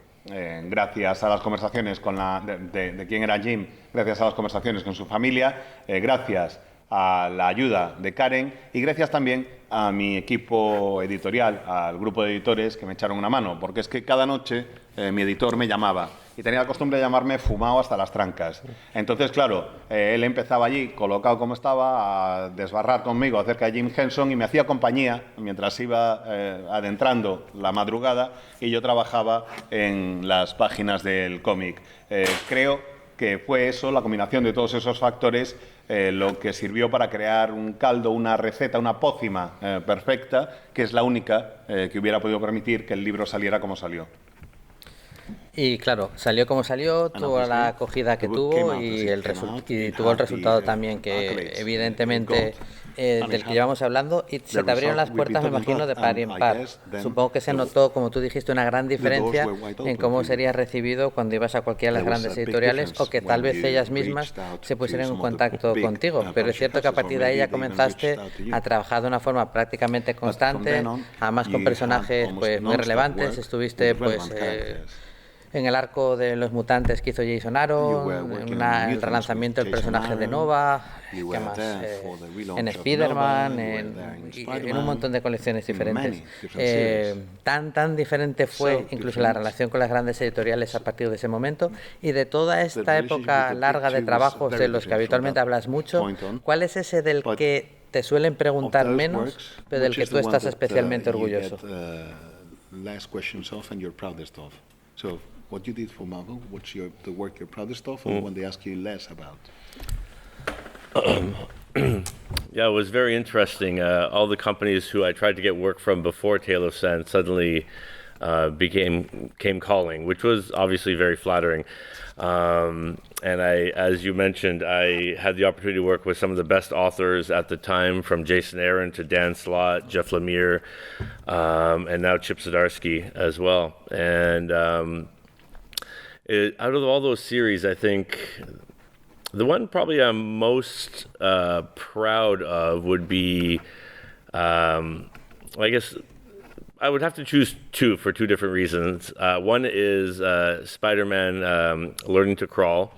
gracias a las conversaciones con de quién era Jim, gracias a las conversaciones con su familia, gracias a la ayuda de Karen y gracias también a mi equipo editorial, al grupo de editores que me echaron una mano, porque es que cada noche mi editor me llamaba y tenía la costumbre de llamarme fumado hasta las trancas. Entonces, claro, él empezaba allí, colocado como estaba, a desbarrar conmigo acerca de Jim Henson y me hacía compañía mientras iba adentrando la madrugada y yo trabajaba en las páginas del cómic. Creo que fue eso, la combinación de todos esos factores, lo que sirvió para crear un caldo, una receta, una pócima perfecta, que es la única que hubiera podido permitir que el libro saliera como salió. Y claro, salió como salió, tuvo la acogida que tuvo y tuvo el resultado también que evidentemente del que llevamos hablando y se te abrieron las puertas, me imagino, de par en par. Supongo que se notó, como tú dijiste, una gran diferencia en cómo sería recibido cuando ibas a cualquiera de las grandes editoriales o que tal vez ellas mismas se pusieran en contacto contigo. Pero es cierto que a partir de ahí ya comenzaste a trabajar de una forma prácticamente constante, además con personajes pues muy relevantes. Estuviste pues en el arco de los mutantes que hizo Jason Aaron, el relanzamiento del personaje de Nova, ¿qué más? En Spider-Man, en un montón de colecciones diferentes. Tan diferente fue incluso la relación con las grandes editoriales a partir de ese momento y de toda esta época larga de trabajos de los que habitualmente hablas mucho, ¿cuál es ese del que te suelen preguntar menos, pero del que tú estás especialmente orgulloso? What you did for Marvel, what's the work you're proudest of, or when they ask you less about? Yeah, it was very interesting. All the companies who I tried to get work from before Tale of Sense suddenly came calling, which was obviously very flattering. And as you mentioned, I had the opportunity to work with some of the best authors at the time, from Jason Aaron to Dan Slott, Jeff Lemire, and now Chip Zdarsky as well. And out of all those series, I think the one probably I'm most proud of would be, I guess, I would have to choose two for two different reasons. One is Spider-Man Learning to Crawl,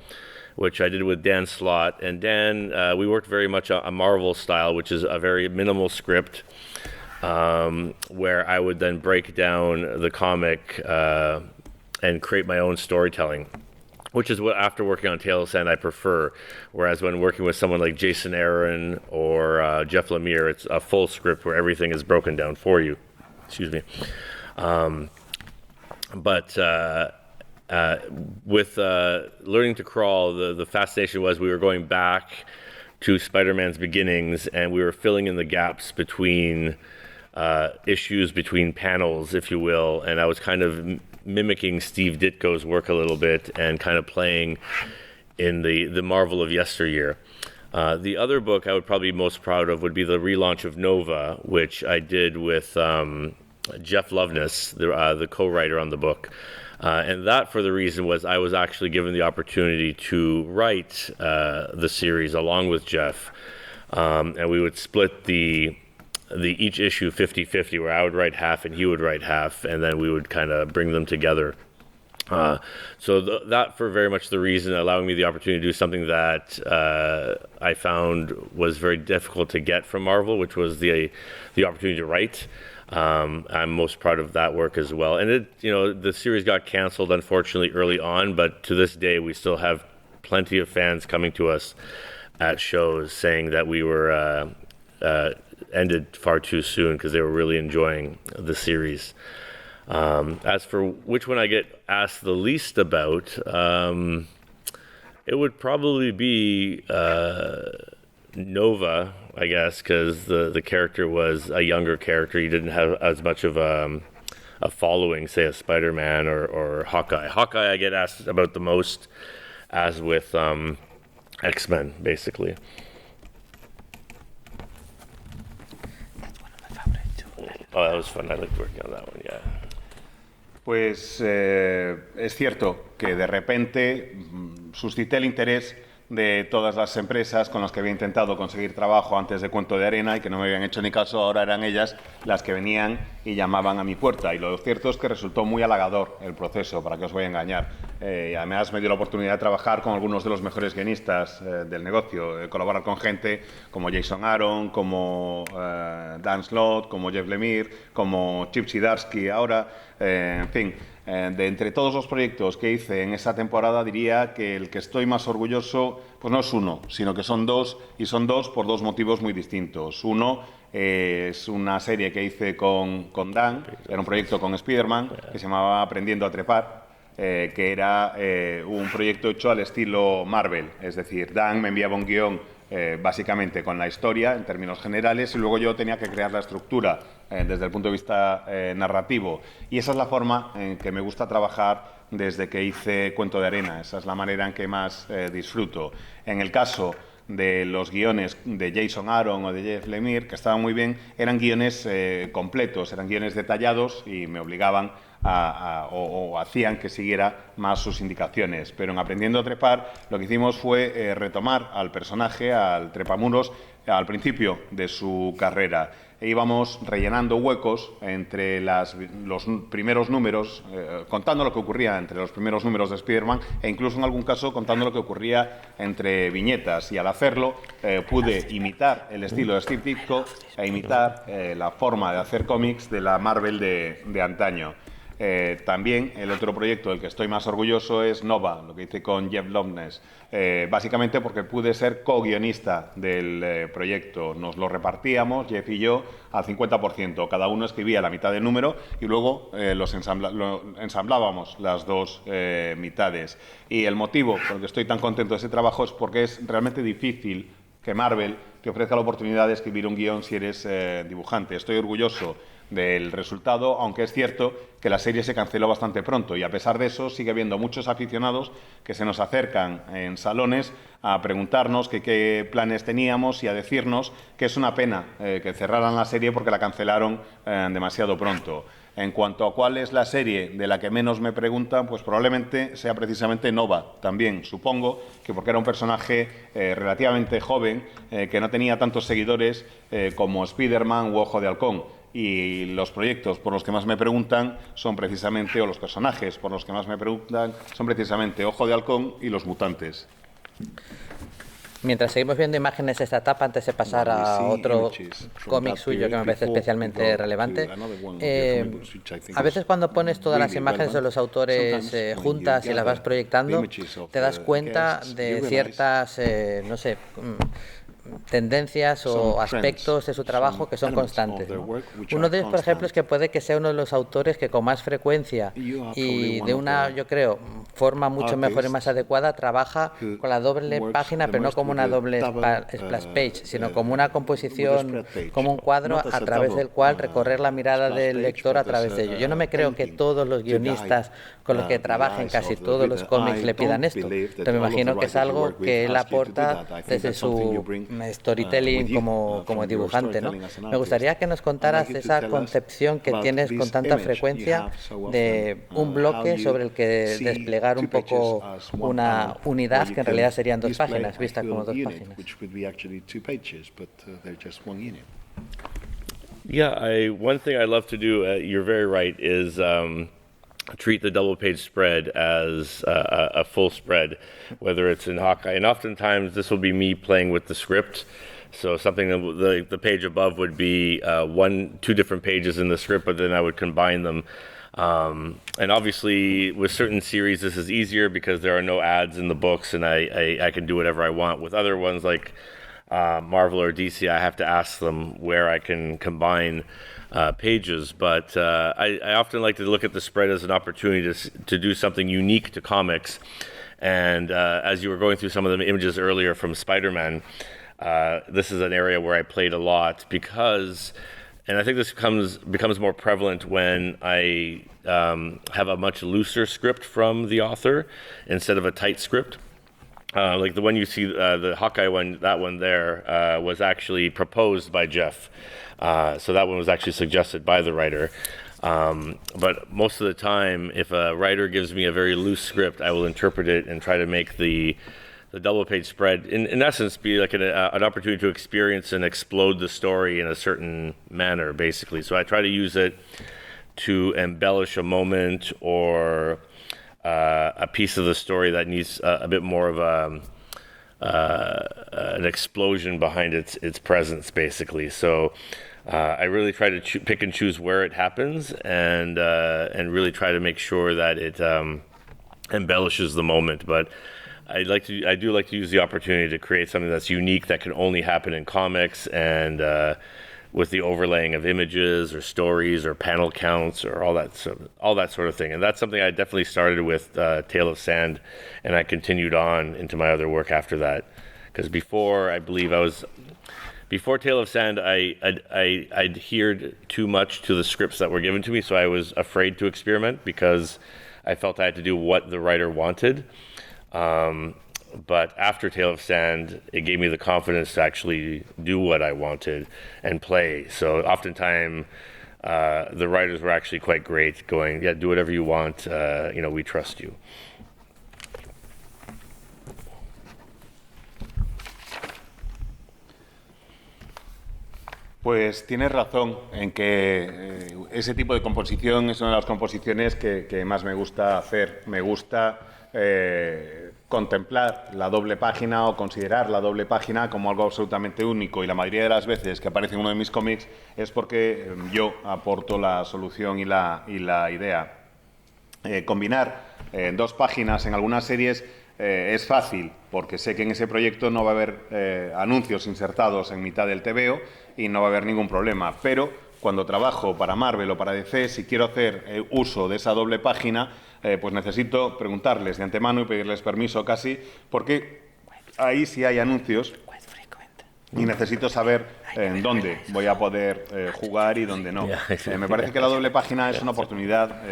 which I did with Dan Slott. And Dan, we worked very much a Marvel style, which is a very minimal script, where I would then break down the comic and create my own storytelling, which is what, after working on Tale of Sand, I prefer. Whereas when working with someone like Jason Aaron or Jeff Lemire, it's a full script where everything is broken down for you. Excuse me. But with Learning to Crawl, the fascination was we were going back to Spider-Man's beginnings and we were filling in the gaps between issues, between panels, if you will. And I was kind of mimicking Steve Ditko's work a little bit and kind of playing in the Marvel of yesteryear. The other book I would probably be most proud of would be the relaunch of Nova, which I did with Jeff Loveness, the co-writer on the book. And that, for the reason, was I was actually given the opportunity to write the series along with Jeff. And we would split the each issue 50-50, where I would write half and he would write half, and then we would kind of bring them together. So that, for very much the reason, allowing me the opportunity to do something that I found was very difficult to get from Marvel, which was the opportunity to write. I'm most proud of that work as well. And the series got canceled, unfortunately, early on, but to this day, we still have plenty of fans coming to us at shows saying that we were ended far too soon because they were really enjoying the series. As for which one I get asked the least about, it would probably be Nova, I guess, because the character was a younger character. He didn't have as much of a following, say, a Spider-Man or Hawkeye. Hawkeye I get asked about the most, as with X-Men, basically. Oh, that was fun. I liked working on that one, yeah. Pues es cierto que de repente suscité el interés de todas las empresas con las que había intentado conseguir trabajo antes de Cuento de Arena y que no me habían hecho ni caso, ahora eran ellas las que venían y llamaban a mi puerta. Y lo cierto es que resultó muy halagador el proceso, para que os voy a engañar. Y además me dio la oportunidad de trabajar con algunos de los mejores guionistas del negocio, colaborar con gente como Jason Aaron, como Dan Slott, como Jeff Lemire, como Chip Zdarsky ahora, en fin. De entre todos los proyectos que hice en esa temporada, diría que el que estoy más orgulloso pues no es uno, sino que son dos, y son dos por dos motivos muy distintos. Uno es una serie que hice con Dan, era un proyecto con Spider-Man que se llamaba Aprendiendo a Trepar, que era un proyecto hecho al estilo Marvel, es decir, Dan me enviaba un guión básicamente con la historia en términos generales y luego yo tenía que crear la estructura desde el punto de vista narrativo. Y esa es la forma en que me gusta trabajar desde que hice Cuento de Arena. Esa es la manera en que más disfruto. En el caso de los guiones de Jason Aaron o de Jeff Lemire, que estaban muy bien, eran guiones completos, eran guiones detallados y me obligaban o hacían que siguiera más sus indicaciones. Pero en Aprendiendo a Trepar lo que hicimos fue retomar al personaje, al trepamuros, al principio de su carrera. E íbamos rellenando huecos entre los primeros números, contando lo que ocurría entre los primeros números de Spider-Man e incluso en algún caso contando lo que ocurría entre viñetas. Y al hacerlo pude imitar el estilo de Steve Ditko e imitar la forma de hacer cómics de la Marvel de antaño. También el otro proyecto del que estoy más orgulloso es Nova, lo que hice con Jeff Loveness, básicamente porque pude ser co-guionista del proyecto. Nos lo repartíamos, Jeff y yo, al 50%. Cada uno escribía la mitad del número y luego ensamblábamos las dos mitades. Y el motivo por el que estoy tan contento de ese trabajo es porque es realmente difícil que Marvel te ofrezca la oportunidad de escribir un guión si eres dibujante. Estoy orgulloso del resultado, aunque es cierto que la serie se canceló bastante pronto y a pesar de eso sigue habiendo muchos aficionados que se nos acercan en salones a preguntarnos qué planes teníamos y a decirnos que es una pena que cerraran la serie porque la cancelaron demasiado pronto. En cuanto a cuál es la serie de la que menos me preguntan, pues probablemente sea precisamente Nova. También supongo que porque era un personaje relativamente joven, que no tenía tantos seguidores como Spider-Man u Ojo de Halcón. Y los proyectos por los que más me preguntan son precisamente, o los personajes por los que más me preguntan, son precisamente Ojo de Halcón y Los Mutantes. Mientras seguimos viendo imágenes de esta etapa, antes de pasar a otro cómic suyo que me parece especialmente relevante, a veces cuando pones todas las imágenes de los autores juntas y las vas proyectando, te das cuenta de ciertas, no sé, tendencias o aspectos de su trabajo que son constantes, ¿no? Uno de ellos, por ejemplo, es que puede que sea uno de los autores que con más frecuencia y de una, yo creo, forma mucho mejor y más adecuada trabaja con la doble página, pero no como una doble splash page, sino como una composición, como un cuadro a través del cual recorrer la mirada del lector a través de ello. Yo no me creo que todos los guionistas con los que trabajen casi todos los cómics le pidan esto, pero me imagino que es algo que él aporta desde su storytelling como dibujante, ¿no? Me gustaría que nos contaras de esa concepción que tienes con tanta frecuencia de un bloque sobre el que desplegar un poco una unidad que en realidad serían dos páginas, vistas como dos páginas. Yeah, one thing I love to do, you're very right, is treat the double page spread as a full spread, whether it's in Hawkeye. And oftentimes this will be me playing with the script. So something that the page above would be two different pages in the script, but then I would combine them. And obviously with certain series this is easier because there are no ads in the books and I can do whatever I want. With other ones like Marvel or DC, I have to ask them where I can combine pages, but I often like to look at the spread as an opportunity to do something unique to comics. And as you were going through some of the images earlier from Spider-Man, this is an area where I played a lot because, and I think this becomes more prevalent when I have a much looser script from the author instead of a tight script. Like the one you see, the Hawkeye one, that one there was actually proposed by Jeff. So that one was actually suggested by the writer. But most of the time, if a writer gives me a very loose script, I will interpret it and try to make the the double page spread, in essence, be like an opportunity to experience and explode the story in a certain manner, basically. So I try to use it to embellish a moment or a piece of the story that needs a bit more of an explosion behind its presence, basically. So I really try to pick and choose where it happens, and really try to make sure that it embellishes the moment. But I do like to use the opportunity to create something that's unique, that can only happen in comics, and with the overlaying of images or stories or panel counts or all that sort of thing. And that's something I definitely started with Tale of Sand, and I continued on into my other work after that. Because before Tale of Sand, I adhered too much to the scripts that were given to me, so I was afraid to experiment because I felt I had to do what the writer wanted. But after Tale of Sand, it gave me the confidence to actually do what I wanted and play. So oftentimes, the writers were actually quite great, going, "Yeah, do whatever you want. We trust you." Pues tienes razón en que ese tipo de composición es una de las composiciones que más me gusta hacer. Me gusta contemplar la doble página o considerar la doble página como algo absolutamente único, y la mayoría de las veces que aparece en uno de mis cómics es porque yo aporto la solución y la idea. Combinar dos páginas en algunas series es fácil, porque sé que en ese proyecto no va a haber anuncios insertados en mitad del TVO y no va a haber ningún problema, pero cuando trabajo para Marvel o para DC, si quiero hacer uso de esa doble página, pues necesito preguntarles de antemano y pedirles permiso casi, porque ahí sí hay anuncios y necesito saber en dónde voy a poder jugar y dónde no. Me parece que la doble página es una oportunidad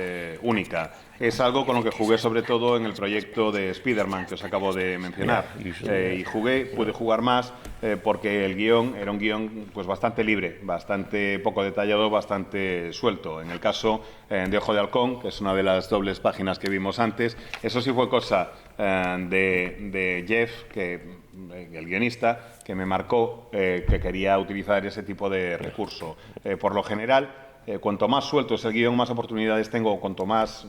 única. Es algo con lo que jugué sobre todo en el proyecto de Spider-Man que os acabo de mencionar. Y pude jugar más porque el guión era un guión pues bastante libre, bastante poco detallado, bastante suelto. En el caso de Ojo de Halcón, que es una de las dobles páginas que vimos antes, eso sí fue cosa de Jeff, el guionista, que me marcó que quería utilizar ese tipo de recurso. Por lo general, cuanto más suelto es el guión, más oportunidades tengo, cuanto más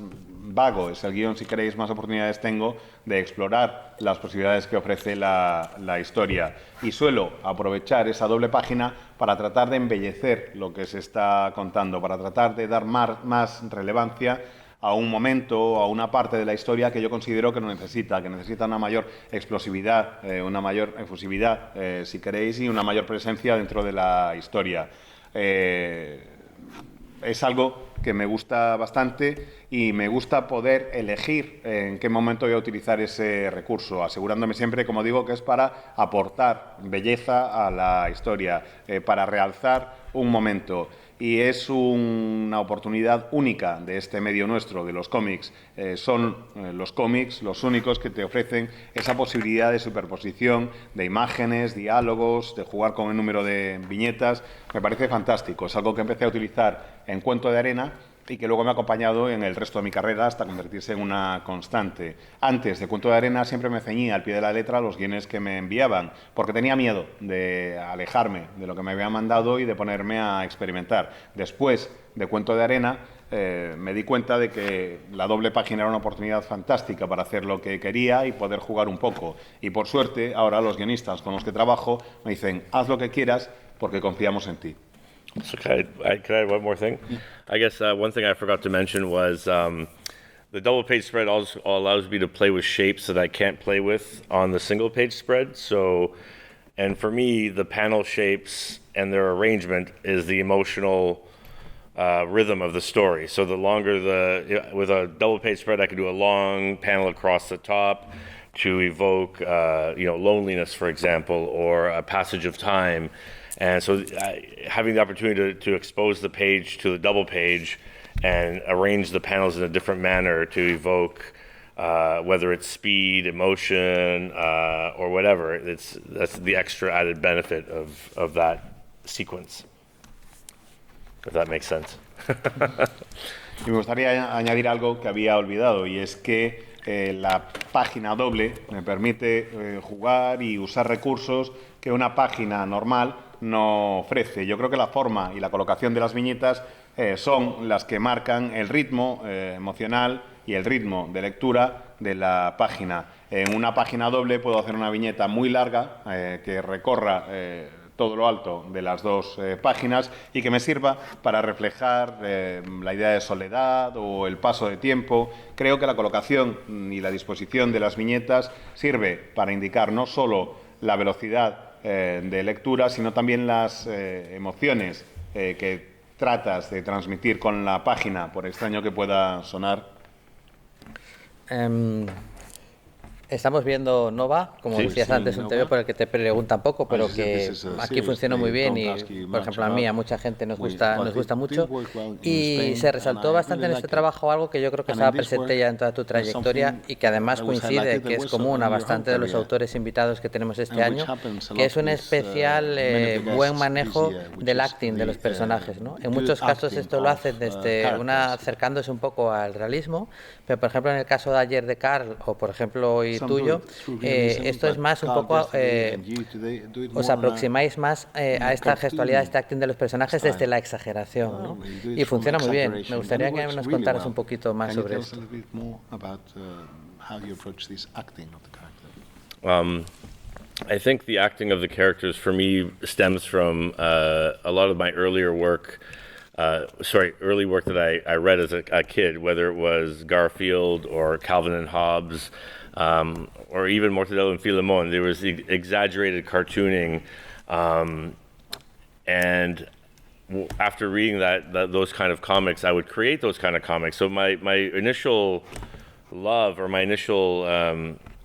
vago es el guión, si queréis, más oportunidades tengo de explorar las posibilidades que ofrece la historia. Y suelo aprovechar esa doble página para tratar de embellecer lo que se está contando, para tratar de dar más relevancia a un momento, a una parte de la historia que yo considero que necesita una mayor explosividad, una mayor efusividad, si queréis, y una mayor presencia dentro de la historia. Es algo que me gusta bastante y me gusta poder elegir en qué momento voy a utilizar ese recurso, asegurándome siempre, como digo, que es para aportar belleza a la historia, para realzar un momento. Y es una oportunidad única de este medio nuestro, de los cómics. Son los cómics los únicos que te ofrecen esa posibilidad de superposición, de imágenes, diálogos, de jugar con el número de viñetas. Me parece fantástico. Es algo que empecé a utilizar en Cuento de Arena y que luego me ha acompañado en el resto de mi carrera hasta convertirse en una constante. Antes de Cuento de Arena siempre me ceñía al pie de la letra los guiones que me enviaban, porque tenía miedo de alejarme de lo que me habían mandado y de ponerme a experimentar. Después de Cuento de Arena me di cuenta de que la doble página era una oportunidad fantástica para hacer lo que quería y poder jugar un poco. Y por suerte, ahora los guionistas con los que trabajo me dicen, haz lo que quieras porque confiamos en ti. So can I add one more thing? I guess one thing I forgot to mention was the double page spread also allows me to play with shapes that I can't play with on the single page spread. So, and for me, the panel shapes and their arrangement is the emotional rhythm of the story. So the longer with a double page spread, I can do a long panel across the top to evoke, loneliness, for example, or a passage of time. And so having the opportunity to expose the page to the double page and arrange the panels in a different manner to evoke whether it's speed, emotion, or whatever, that's the extra added benefit of that sequence, if that makes sense. Y me gustaría añadir algo que había olvidado, y es que la página doble me permite jugar y usar recursos que una página normal no ofrece. Yo creo que la forma y la colocación de las viñetas son las que marcan el ritmo emocional y el ritmo de lectura de la página. En una página doble puedo hacer una viñeta muy larga que recorra todo lo alto de las dos páginas y que me sirva para reflejar la idea de soledad o el paso de tiempo. Creo que la colocación y la disposición de las viñetas sirve para indicar no solo la velocidad de lectura, sino también las emociones que tratas de transmitir con la página, por extraño que pueda sonar. Estamos viendo Nova, como Sí, decías sí, antes, un Nova. TV por el que te preguntan poco, pero As I said, que this is a aquí series funciona they muy bien don't y, ask you por much ejemplo, a mí, a about. mucha gente nos But gusta it mucho. did work well in Y Spain, se resaltó and I bastante en really este like it. trabajo algo que yo creo que And estaba in this presente work, ya en toda tu trayectoria something y que además that was coincide, highlighted que that es was común a on your bastante whole de los career. autores invitados que tenemos este And which año, happens a que lot es un with, especial many of the buen guests manejo this year, which del is acting de the, los personajes, ¿no? En good muchos casos acting esto lo of, hacen desde acercándose un poco al realismo, pero por ejemplo en el caso de ayer de Carl o por ejemplo hoy Some tuyo, do it through realism, esto es but más un Carl poco, yesterday and you today do it os more aproximáis más a esta gestualidad, este acting de los personajes desde style. la exageración, ¿no? You do it Y from funciona muy bien. Me exaggeration, gustaría and it que works nos really contaras well. un poquito más Can you sobre tell us esto. a little bit more about how you approach this acting of the character? I think the acting of the characters for me stems from a lot of my earlier work. Early work that I read as a kid, whether it was Garfield or Calvin and Hobbes, or even Mortadelo and Filemon. There was the exaggerated cartooning, and after reading those kind of comics, I would create those kind of comics. So my initial love or my initial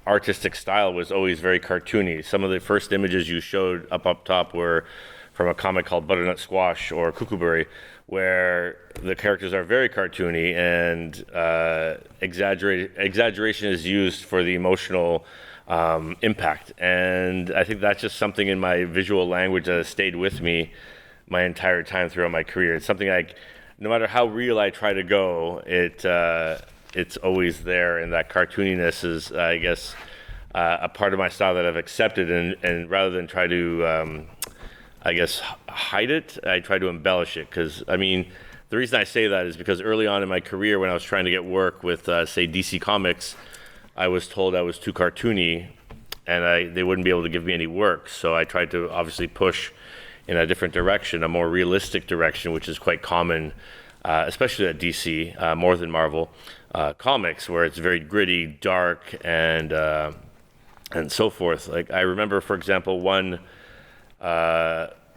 artistic style was always very cartoony. Some of the first images you showed up top were from a comic called Butternut Squash or Kookaburra, where the characters are very cartoony and exaggeration is used for the emotional impact. And I think that's just something in my visual language that has stayed with me my entire time throughout my career. It's something no matter how real I try to go, it's always there, and that cartooniness is, I guess, a part of my style that I've accepted, and rather than try to, I guess, hide it, I try to embellish it. Because, I mean, the reason I say that is because early on in my career, when I was trying to get work with, say, DC Comics, I was told I was too cartoony, and they wouldn't be able to give me any work. So I tried to obviously push in a different direction, a more realistic direction, which is quite common, especially at DC, more than Marvel comics, where it's very gritty, dark, and so forth. Like I remember, for example, one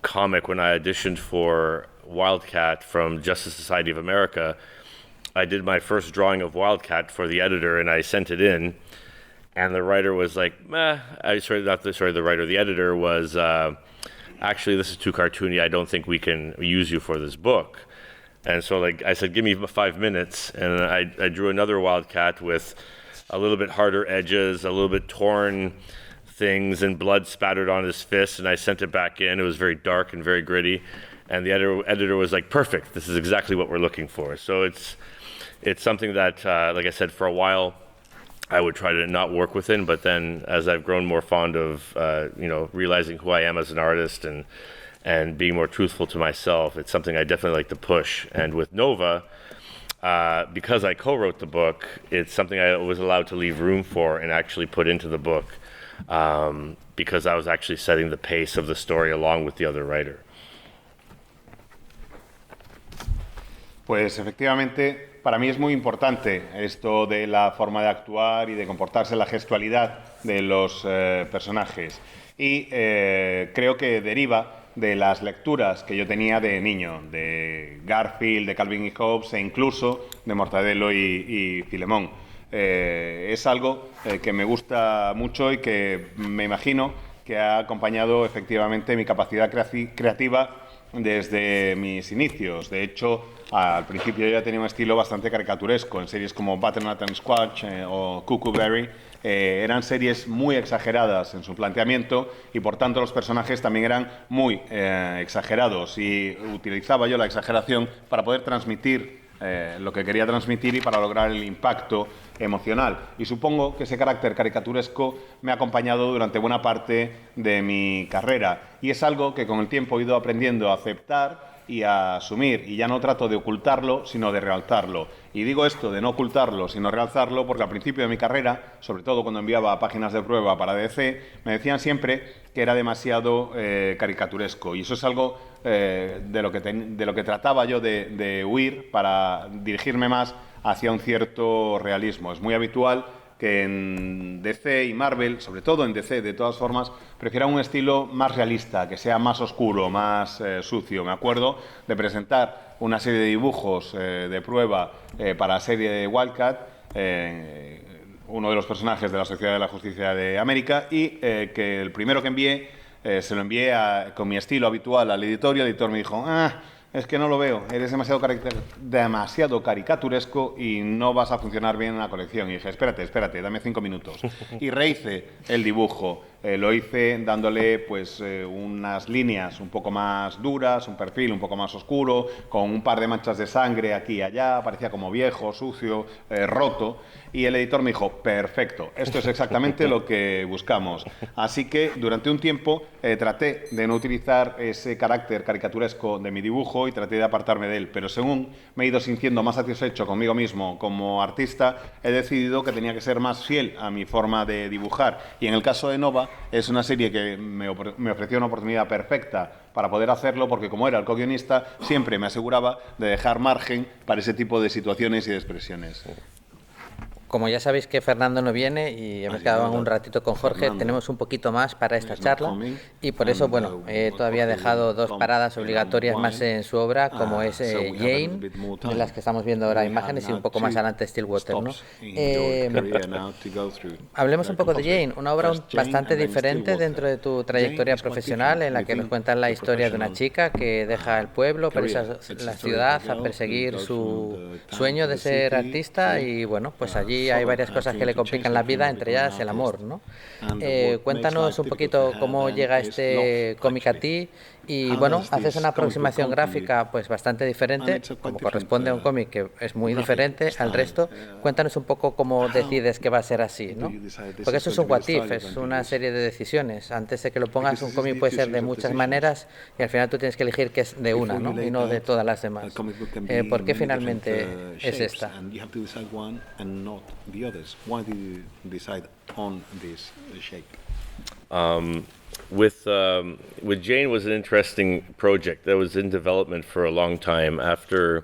comic when I auditioned for Wildcat from Justice Society of America. I did my first drawing of Wildcat for the editor, and I sent it in, and the writer was like, "Meh." The editor was. Actually, this is too cartoony. I don't think we can use you for this book. And so, like I said, give me 5 minutes, and I drew another Wildcat with a little bit harder edges, a little bit torn things, and blood spattered on his fist. And I sent it back in. It was very dark and very gritty. And the editor was like, "Perfect. This is exactly what we're looking for." So it's something that, like I said, for a while, I would try to not work within, but then as I've grown more fond of, realizing who I am as an artist and being more truthful to myself, it's something I definitely like to push. And with Nova, because I co-wrote the book, it's something I was allowed to leave room for and actually put into the book, because I was actually setting the pace of the story along with the other writer. Pues efectivamente, para mí es muy importante esto de la forma de actuar y de comportarse, la gestualidad de los personajes. Y creo que deriva de las lecturas que yo tenía de niño, de Garfield, de Calvin y Hobbes e incluso de Mortadelo y Filemón. Es algo que me gusta mucho y que me imagino que ha acompañado efectivamente mi capacidad creativa desde mis inicios. De hecho, al principio yo ya tenía un estilo bastante caricaturesco en series como Butternut and Squash o Kookaburra. Eran series muy exageradas en su planteamiento y por tanto los personajes también eran muy exagerados, y utilizaba yo la exageración para poder transmitir lo que quería transmitir y para lograr el impacto emocional. Y supongo que ese carácter caricaturesco me ha acompañado durante buena parte de mi carrera. Y es algo que con el tiempo he ido aprendiendo a aceptar y a asumir. Y ya no trato de ocultarlo, sino de realzarlo. Y digo esto de no ocultarlo, sino realzarlo, porque al principio de mi carrera, sobre todo cuando enviaba páginas de prueba para DC, me decían siempre que era demasiado caricaturesco. Y eso es algo de lo que trataba yo de huir para dirigirme más hacia un cierto realismo. Es muy habitual que en DC y Marvel, sobre todo en DC, de todas formas, prefieran un estilo más realista, que sea más oscuro, más sucio. Me acuerdo de presentar una serie de dibujos de prueba para la serie de Wildcat, uno de los personajes de la Sociedad de la Justicia de América, y que el primero que envié, se lo envié con mi estilo habitual al editor, y el editor me dijo: es que no lo veo, eres demasiado caricaturesco y no vas a funcionar bien en la colección. Y dije: espérate, dame 5 minutos. Y rehice el dibujo, lo hice dándole pues unas líneas un poco más duras, un perfil un poco más oscuro, con un par de manchas de sangre aquí y allá, parecía como viejo, sucio, roto. Y el editor me dijo: perfecto, esto es exactamente lo que buscamos. Así que durante un tiempo traté de no utilizar ese carácter caricaturesco de mi dibujo y traté de apartarme de él, pero según me he ido sintiendo más satisfecho conmigo mismo como artista, he decidido que tenía que ser más fiel a mi forma de dibujar. Y en el caso de Nova, es una serie que me ofreció una oportunidad perfecta para poder hacerlo, porque como era el co-guionista, siempre me aseguraba de dejar margen para ese tipo de situaciones y de expresiones. Como ya sabéis que Fernando no viene y hemos quedado un ratito con Jorge, tenemos un poquito más para esta charla y por eso, bueno, todavía he dejado 2 paradas obligatorias más en su obra, como es Jane, de las que estamos viendo ahora imágenes, y un poco más adelante Stillwater, ¿no? Hablemos un poco de Jane, una obra bastante diferente dentro de tu trayectoria profesional, en la que nos cuentan la historia de una chica que deja el pueblo para irse a la ciudad a perseguir su sueño de ser artista, y bueno, pues allí hay varias cosas que le complican la vida, entre ellas el amor, ¿no? Cuéntanos un poquito cómo llega este cómic a ti, y bueno, haces una aproximación gráfica pues bastante diferente, como corresponde a un cómic que es muy diferente al resto. Cuéntanos un poco cómo decides que va a ser así, ¿no? Porque eso es un what if, es una serie de decisiones. Antes de que lo pongas, un cómic puede ser de muchas maneras y al final tú tienes que elegir que es de una, ¿no? Y no de todas las demás. ¿Por qué finalmente es esta? The others. Why did you decide on this shape? With Jane was an interesting project that was in development for a long time. After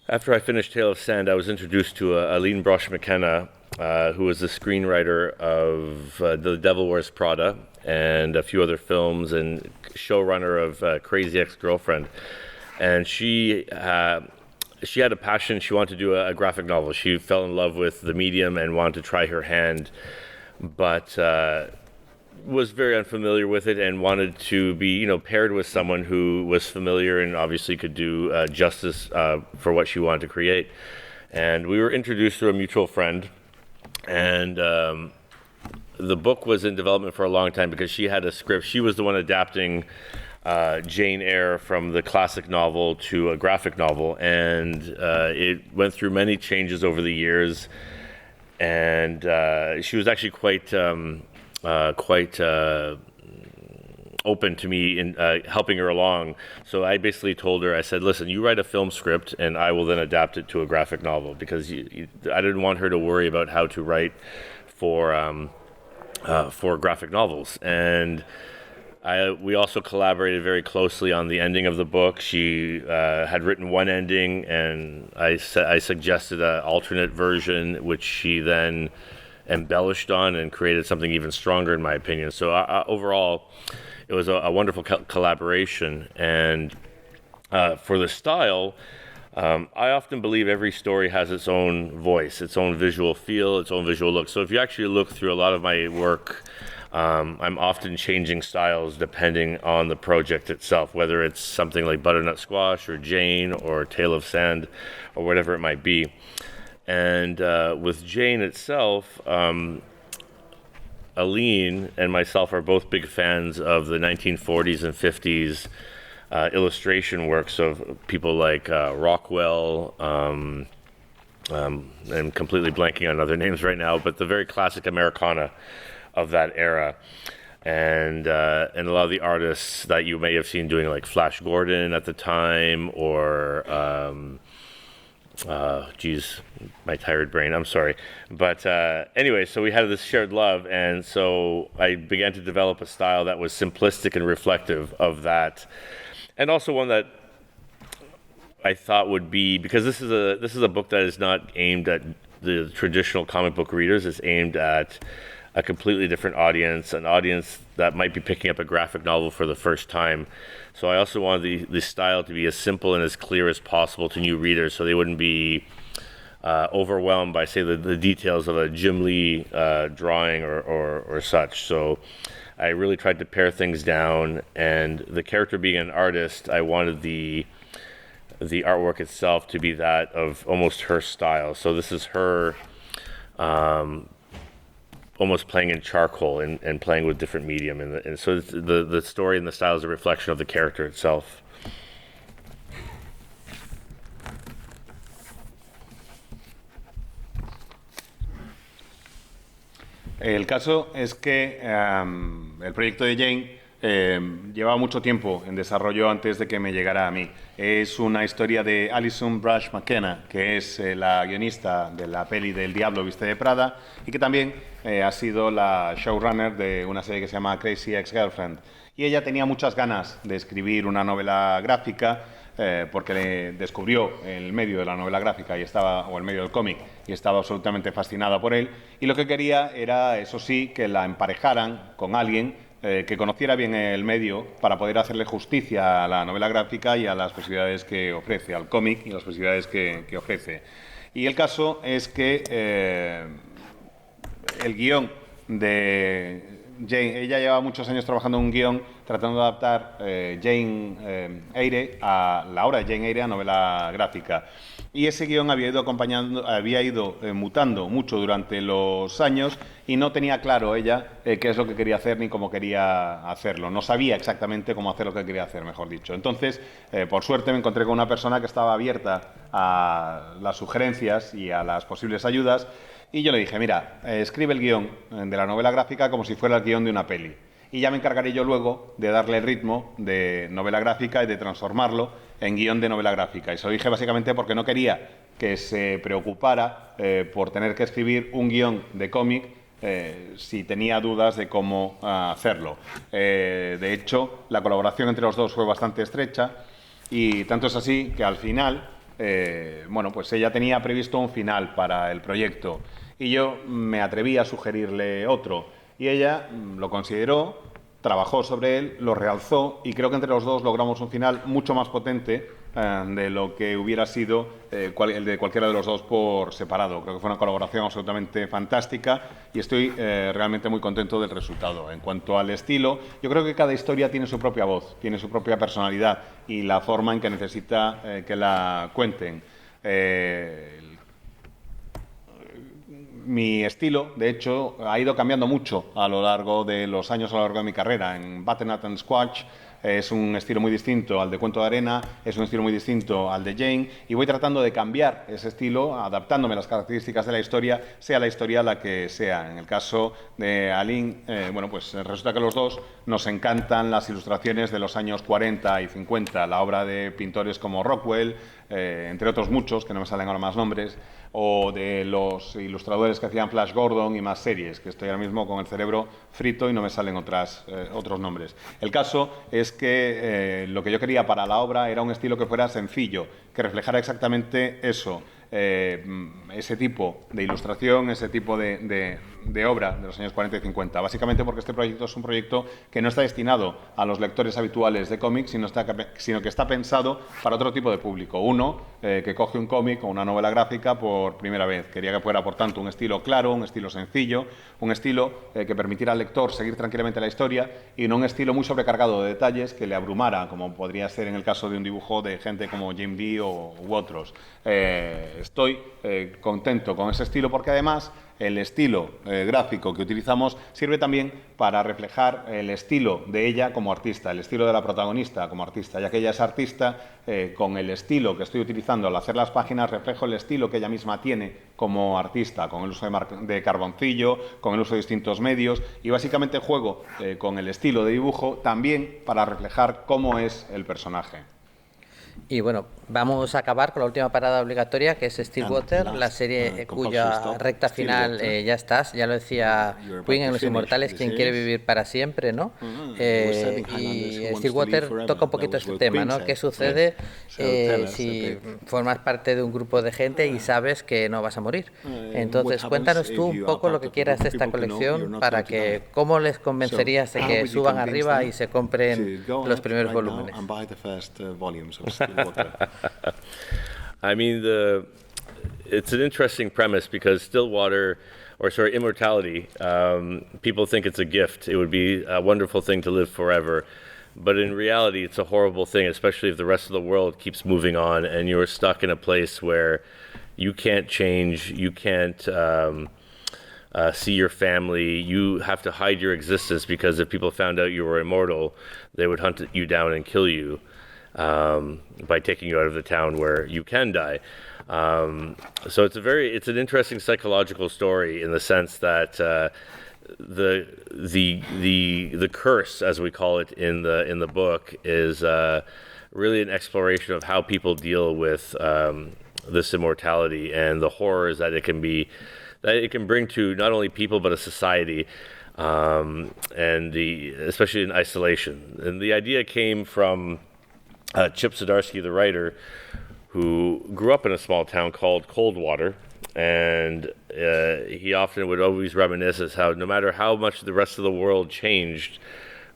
I finished Tale of Sand, I was introduced to Aline Brosh McKenna, who was the screenwriter of The Devil Wears Prada and a few other films, and showrunner of Crazy Ex-Girlfriend. And she had a passion. She wanted to do a graphic novel. She fell in love with the medium and wanted to try her hand, but was very unfamiliar with it and wanted to be, paired with someone who was familiar and obviously could do justice for what she wanted to create. And we were introduced through a mutual friend, and the book was in development for a long time because she had a script. She was the one adapting Jane Eyre from the classic novel to a graphic novel, and it went through many changes over the years, and she was actually quite open to me in helping her along. So I basically told her, I said, listen, you write a film script and I will then adapt it to a graphic novel, because I didn't want her to worry about how to write for graphic novels. And we also collaborated very closely on the ending of the book. She had written one ending, and I suggested an alternate version, which she then embellished on and created something even stronger, in my opinion. So overall, it was a wonderful collaboration. And for the style, I often believe every story has its own voice, its own visual feel, its own visual look. So if you actually look through a lot of my work, I'm often changing styles depending on the project itself, whether it's something like Butternut Squash or Jane or Tale of Sand or whatever it might be. And with Jane itself, Aline and myself are both big fans of the 1940s and 50s illustration works of people like Rockwell. I'm completely blanking on other names right now, but the very classic Americana of that era. And a lot of the artists that you may have seen doing like Flash Gordon at the time, or my tired brain, I'm sorry. But anyway, so we had this shared love, and so I began to develop a style that was simplistic and reflective of that, and also one that I thought would be, because this is a book that is not aimed at the traditional comic book readers. It's aimed at a completely different audience, an audience that might be picking up a graphic novel for the first time. So I also wanted the style to be as simple and as clear as possible to new readers, so they wouldn't be overwhelmed by, say, the details of a Jim Lee drawing or such. So I really tried to pare things down, and the character being an artist, I wanted the artwork itself to be that of almost her style. So this is her almost playing in charcoal and playing with different medium. And so the story and the style is a reflection of the character itself. El caso es que el proyecto de Jane llevaba mucho tiempo en desarrollo antes de que me llegara a mí. Es una historia de Alison Brush McKenna, que es la guionista de la peli del Diablo Viste de Prada y que también ha sido la showrunner de una serie que se llama Crazy Ex-Girlfriend. Y ella tenía muchas ganas de escribir una novela gráfica porque descubrió el medio de la novela gráfica o el medio del cómic y estaba absolutamente fascinada por él. Y lo que quería era, eso sí, que la emparejaran con alguien que conociera bien el medio para poder hacerle justicia a la novela gráfica y a las posibilidades que ofrece, al cómic y las posibilidades que ofrece. Y el caso es que el guión de Jane, ella lleva muchos años trabajando en un guión tratando de adaptar Jane Eyre a la obra de Jane Eyre a novela gráfica. Y ese guión había ido mutando mucho durante los años y no tenía claro ella qué es lo que quería hacer ni cómo quería hacerlo. No sabía exactamente cómo hacer lo que quería hacer, mejor dicho. Entonces, por suerte me encontré con una persona que estaba abierta a las sugerencias y a las posibles ayudas y yo le dije, mira, escribe el guión de la novela gráfica como si fuera el guión de una peli. Y ya me encargaré yo luego de darle el ritmo de novela gráfica y de transformarlo en guión de novela gráfica. Y se lo dije básicamente porque no quería que se preocupara por tener que escribir un guión de cómic si tenía dudas de cómo hacerlo. De hecho, la colaboración entre los dos fue bastante estrecha y tanto es así que al final, bueno, pues ella tenía previsto un final para el proyecto y yo me atreví a sugerirle otro. Y ella lo consideró, trabajó sobre él, lo realzó y creo que entre los dos logramos un final mucho más potente de lo que hubiera sido el de cualquiera de los dos por separado. Creo que fue una colaboración absolutamente fantástica y estoy realmente muy contento del resultado. En cuanto al estilo, yo creo que cada historia tiene su propia voz, tiene su propia personalidad y la forma en que necesita que la cuenten. Mi estilo, de hecho, ha ido cambiando mucho a lo largo de los años, a lo largo de mi carrera. En Butternut and Squash es un estilo muy distinto al de Cuento de Arena, es un estilo muy distinto al de Jane, y voy tratando de cambiar ese estilo, adaptándome a las características de la historia, sea la historia la que sea. En el caso de Aline, bueno, pues resulta que los dos nos encantan las ilustraciones de los años 40 y 50, la obra de pintores como Rockwell, entre otros muchos, que no me salen ahora más nombres, o de los ilustradores que hacían Flash Gordon y más series, que estoy ahora mismo con el cerebro frito y no me salen otros nombres. El caso es que lo que yo quería para la obra era un estilo que fuera sencillo, que reflejara exactamente eso, ese tipo de ilustración, ese tipo de obra de los años 40 y 50. Básicamente porque este proyecto es un proyecto que no está destinado a los lectores habituales de cómics, sino que está pensado para otro tipo de público. Uno que coge un cómic o una novela gráfica por primera vez. Quería que fuera, por tanto, un estilo claro, un estilo sencillo, un estilo que permitiera al lector seguir tranquilamente la historia y no un estilo muy sobrecargado de detalles que le abrumara, como podría ser en el caso de un dibujo de gente como Jim Lee u otros. estoy contento con ese estilo porque además el estilo gráfico que utilizamos sirve también para reflejar el estilo de ella como artista, el estilo de la protagonista como artista, ya que ella es artista, con el estilo que estoy utilizando al hacer las páginas reflejo el estilo que ella misma tiene como artista, con el uso de carboncillo, con el uso de distintos medios y básicamente juego con el estilo de dibujo también para reflejar cómo es el personaje. Y bueno, vamos a acabar con la última parada obligatoria, que es Stillwater, la serie cuya recta final ya estás, ya lo decía Quinn en Los Inmortales, quien quiere vivir para siempre, ¿no? Y Stillwater toca un poquito este tema, ¿no? ¿Qué sucede si formas parte de un grupo de gente y sabes que no vas a morir? Entonces, cuéntanos tú un poco lo que quieras de esta colección para que, ¿cómo les convencerías de que suban arriba y se compren los primeros volúmenes? I mean, it's an interesting premise because immortality, people think it's a gift. It would be a wonderful thing to live forever. But in reality, it's a horrible thing, especially if the rest of the world keeps moving on and you're stuck in a place where you can't change, you can't see your family, you have to hide your existence because if people found out you were immortal, they would hunt you down and kill you. By taking you out of the town where you can die. So it's an interesting psychological story in the sense that the curse, as we call it in the book, is really an exploration of how people deal with this immortality and the horrors that it can bring to not only people but a society. Especially in isolation. And the idea came from Chip Zdarsky, the writer, who grew up in a small town called Coldwater, and he often would always reminisce as how no matter how much the rest of the world changed,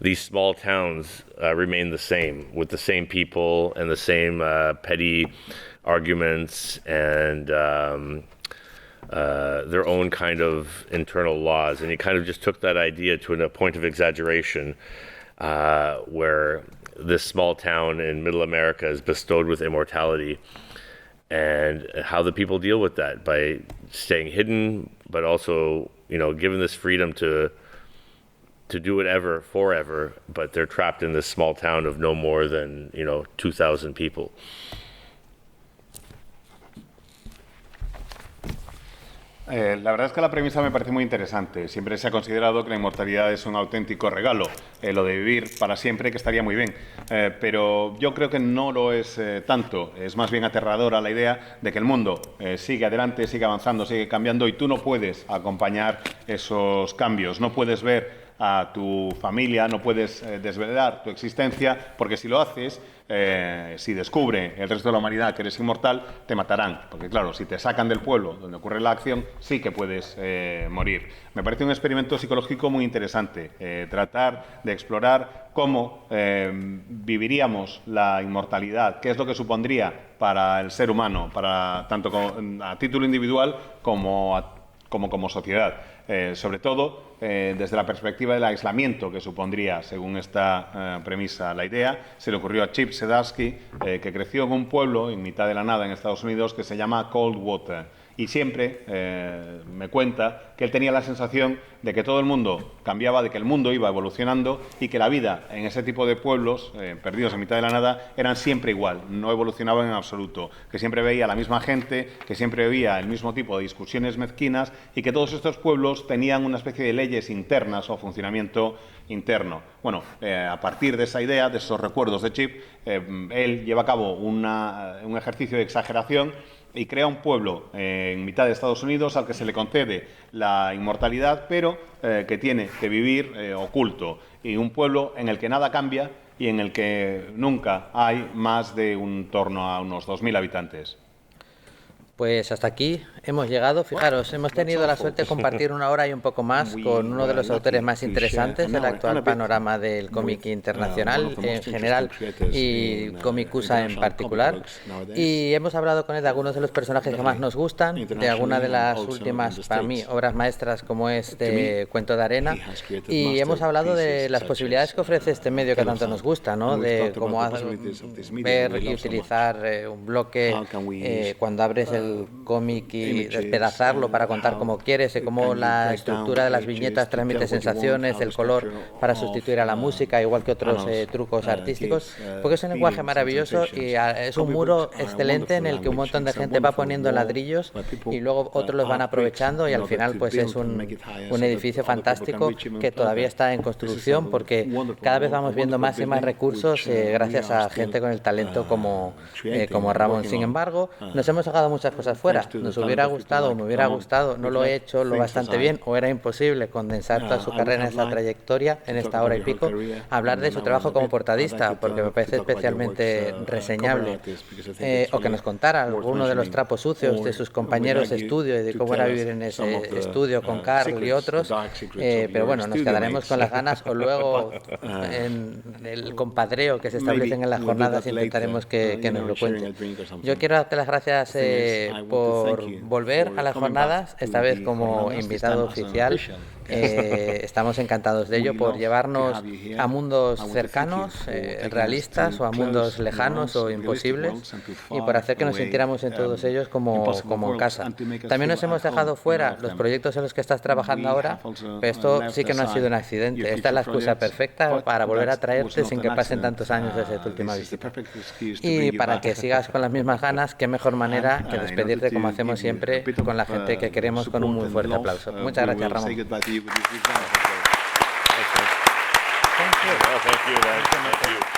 these small towns remained the same, with the same people and the same petty arguments and their own kind of internal laws. And he kind of just took that idea to a point of exaggeration where this small town in middle America is bestowed with immortality, and how the people deal with that by staying hidden, but also, given this freedom to do whatever forever, but they're trapped in this small town of no more than, 2,000 people. La verdad es que la premisa me parece muy interesante. Siempre se ha considerado que la inmortalidad es un auténtico regalo. Lo de vivir para siempre, que estaría muy bien. Pero yo creo que no lo es tanto. Es más bien aterradora la idea de que el mundo sigue adelante, sigue avanzando, sigue cambiando y tú no puedes acompañar esos cambios. No puedes ver a tu familia, no puedes desvelar tu existencia, porque si lo haces, si descubre el resto de la humanidad que eres inmortal, te matarán. Porque claro, si te sacan del pueblo donde ocurre la acción, sí que puedes morir. Me parece un experimento psicológico muy interesante, tratar de explorar cómo viviríamos la inmortalidad, qué es lo que supondría para el ser humano, tanto a título individual como sociedad. Sobre todo desde la perspectiva del aislamiento que supondría, según esta premisa. La idea se le ocurrió a Chip Zdarsky, que creció en un pueblo en mitad de la nada en Estados Unidos que se llama Coldwater. Y siempre me cuenta que él tenía la sensación de que todo el mundo cambiaba, de que el mundo iba evolucionando y que la vida en ese tipo de pueblos perdidos en mitad de la nada eran siempre igual, no evolucionaban en absoluto, que siempre veía la misma gente, que siempre veía el mismo tipo de discusiones mezquinas y que todos estos pueblos tenían una especie de leyes internas o funcionamiento interno. Bueno, a partir de esa idea, de esos recuerdos de Chip, él lleva a cabo un ejercicio de exageración y crea un pueblo en mitad de Estados Unidos al que se le concede la inmortalidad, pero que tiene que vivir oculto. Y un pueblo en el que nada cambia y en el que nunca hay más de un torno a unos 2.000 habitantes. Pues hasta aquí hemos llegado. Fijaros, hemos tenido la suerte de compartir una hora y un poco más con uno de los autores más interesantes del actual panorama del cómic internacional en general y cómic USA en particular. Y hemos hablado con él de algunos de los personajes que más nos gustan, de algunas de las últimas, para mí, obras maestras como este Cuento de Arena. Y hemos hablado de las posibilidades que ofrece este medio que tanto nos gusta, ¿no? De cómo ver y utilizar un bloque cuando abres el el cómic y despedazarlo para contar como quieres, y cómo la estructura de las viñetas transmite sensaciones, el color para sustituir a la música, igual que otros trucos artísticos, porque es un lenguaje maravilloso y es un muro excelente en el que un montón de gente va poniendo ladrillos y luego otros los van aprovechando, y al final pues es un edificio fantástico que todavía está en construcción, porque cada vez vamos viendo más y más recursos gracias a gente con el talento como Ramón. Sin embargo, nos hemos sacado muchas cosas fuera. Nos hubiera gustado, me hubiera gustado, no lo he hecho lo bastante bien, o era imposible condensar toda su carrera en esa trayectoria, en esta hora y pico, hablar de su trabajo como portadista, porque me parece especialmente reseñable, o que nos contara alguno de los trapos sucios de sus compañeros de estudio y de cómo era vivir en ese estudio con Carl y otros, pero bueno, nos quedaremos con las ganas, o luego en el compadreo que se establecen en las jornadas intentaremos que nos lo cuente. Yo quiero darte las gracias por volver a las jornadas, esta vez como invitado oficial. Estamos encantados de ello, por llevarnos a mundos cercanos, realistas, o a mundos lejanos o imposibles, y por hacer que nos sintiéramos en todos ellos como en casa. También nos hemos dejado fuera los proyectos en los que estás trabajando ahora, pero esto sí que no ha sido un accidente. Esta es la excusa perfecta para volver a traerte sin que pasen tantos años desde tu última visita. Y para que sigas con las mismas ganas, qué mejor manera que despedirte como hacemos siempre con la gente que queremos, con un muy fuerte aplauso. Muchas gracias, Ramón. Thank you. Thank you, man. Thank you.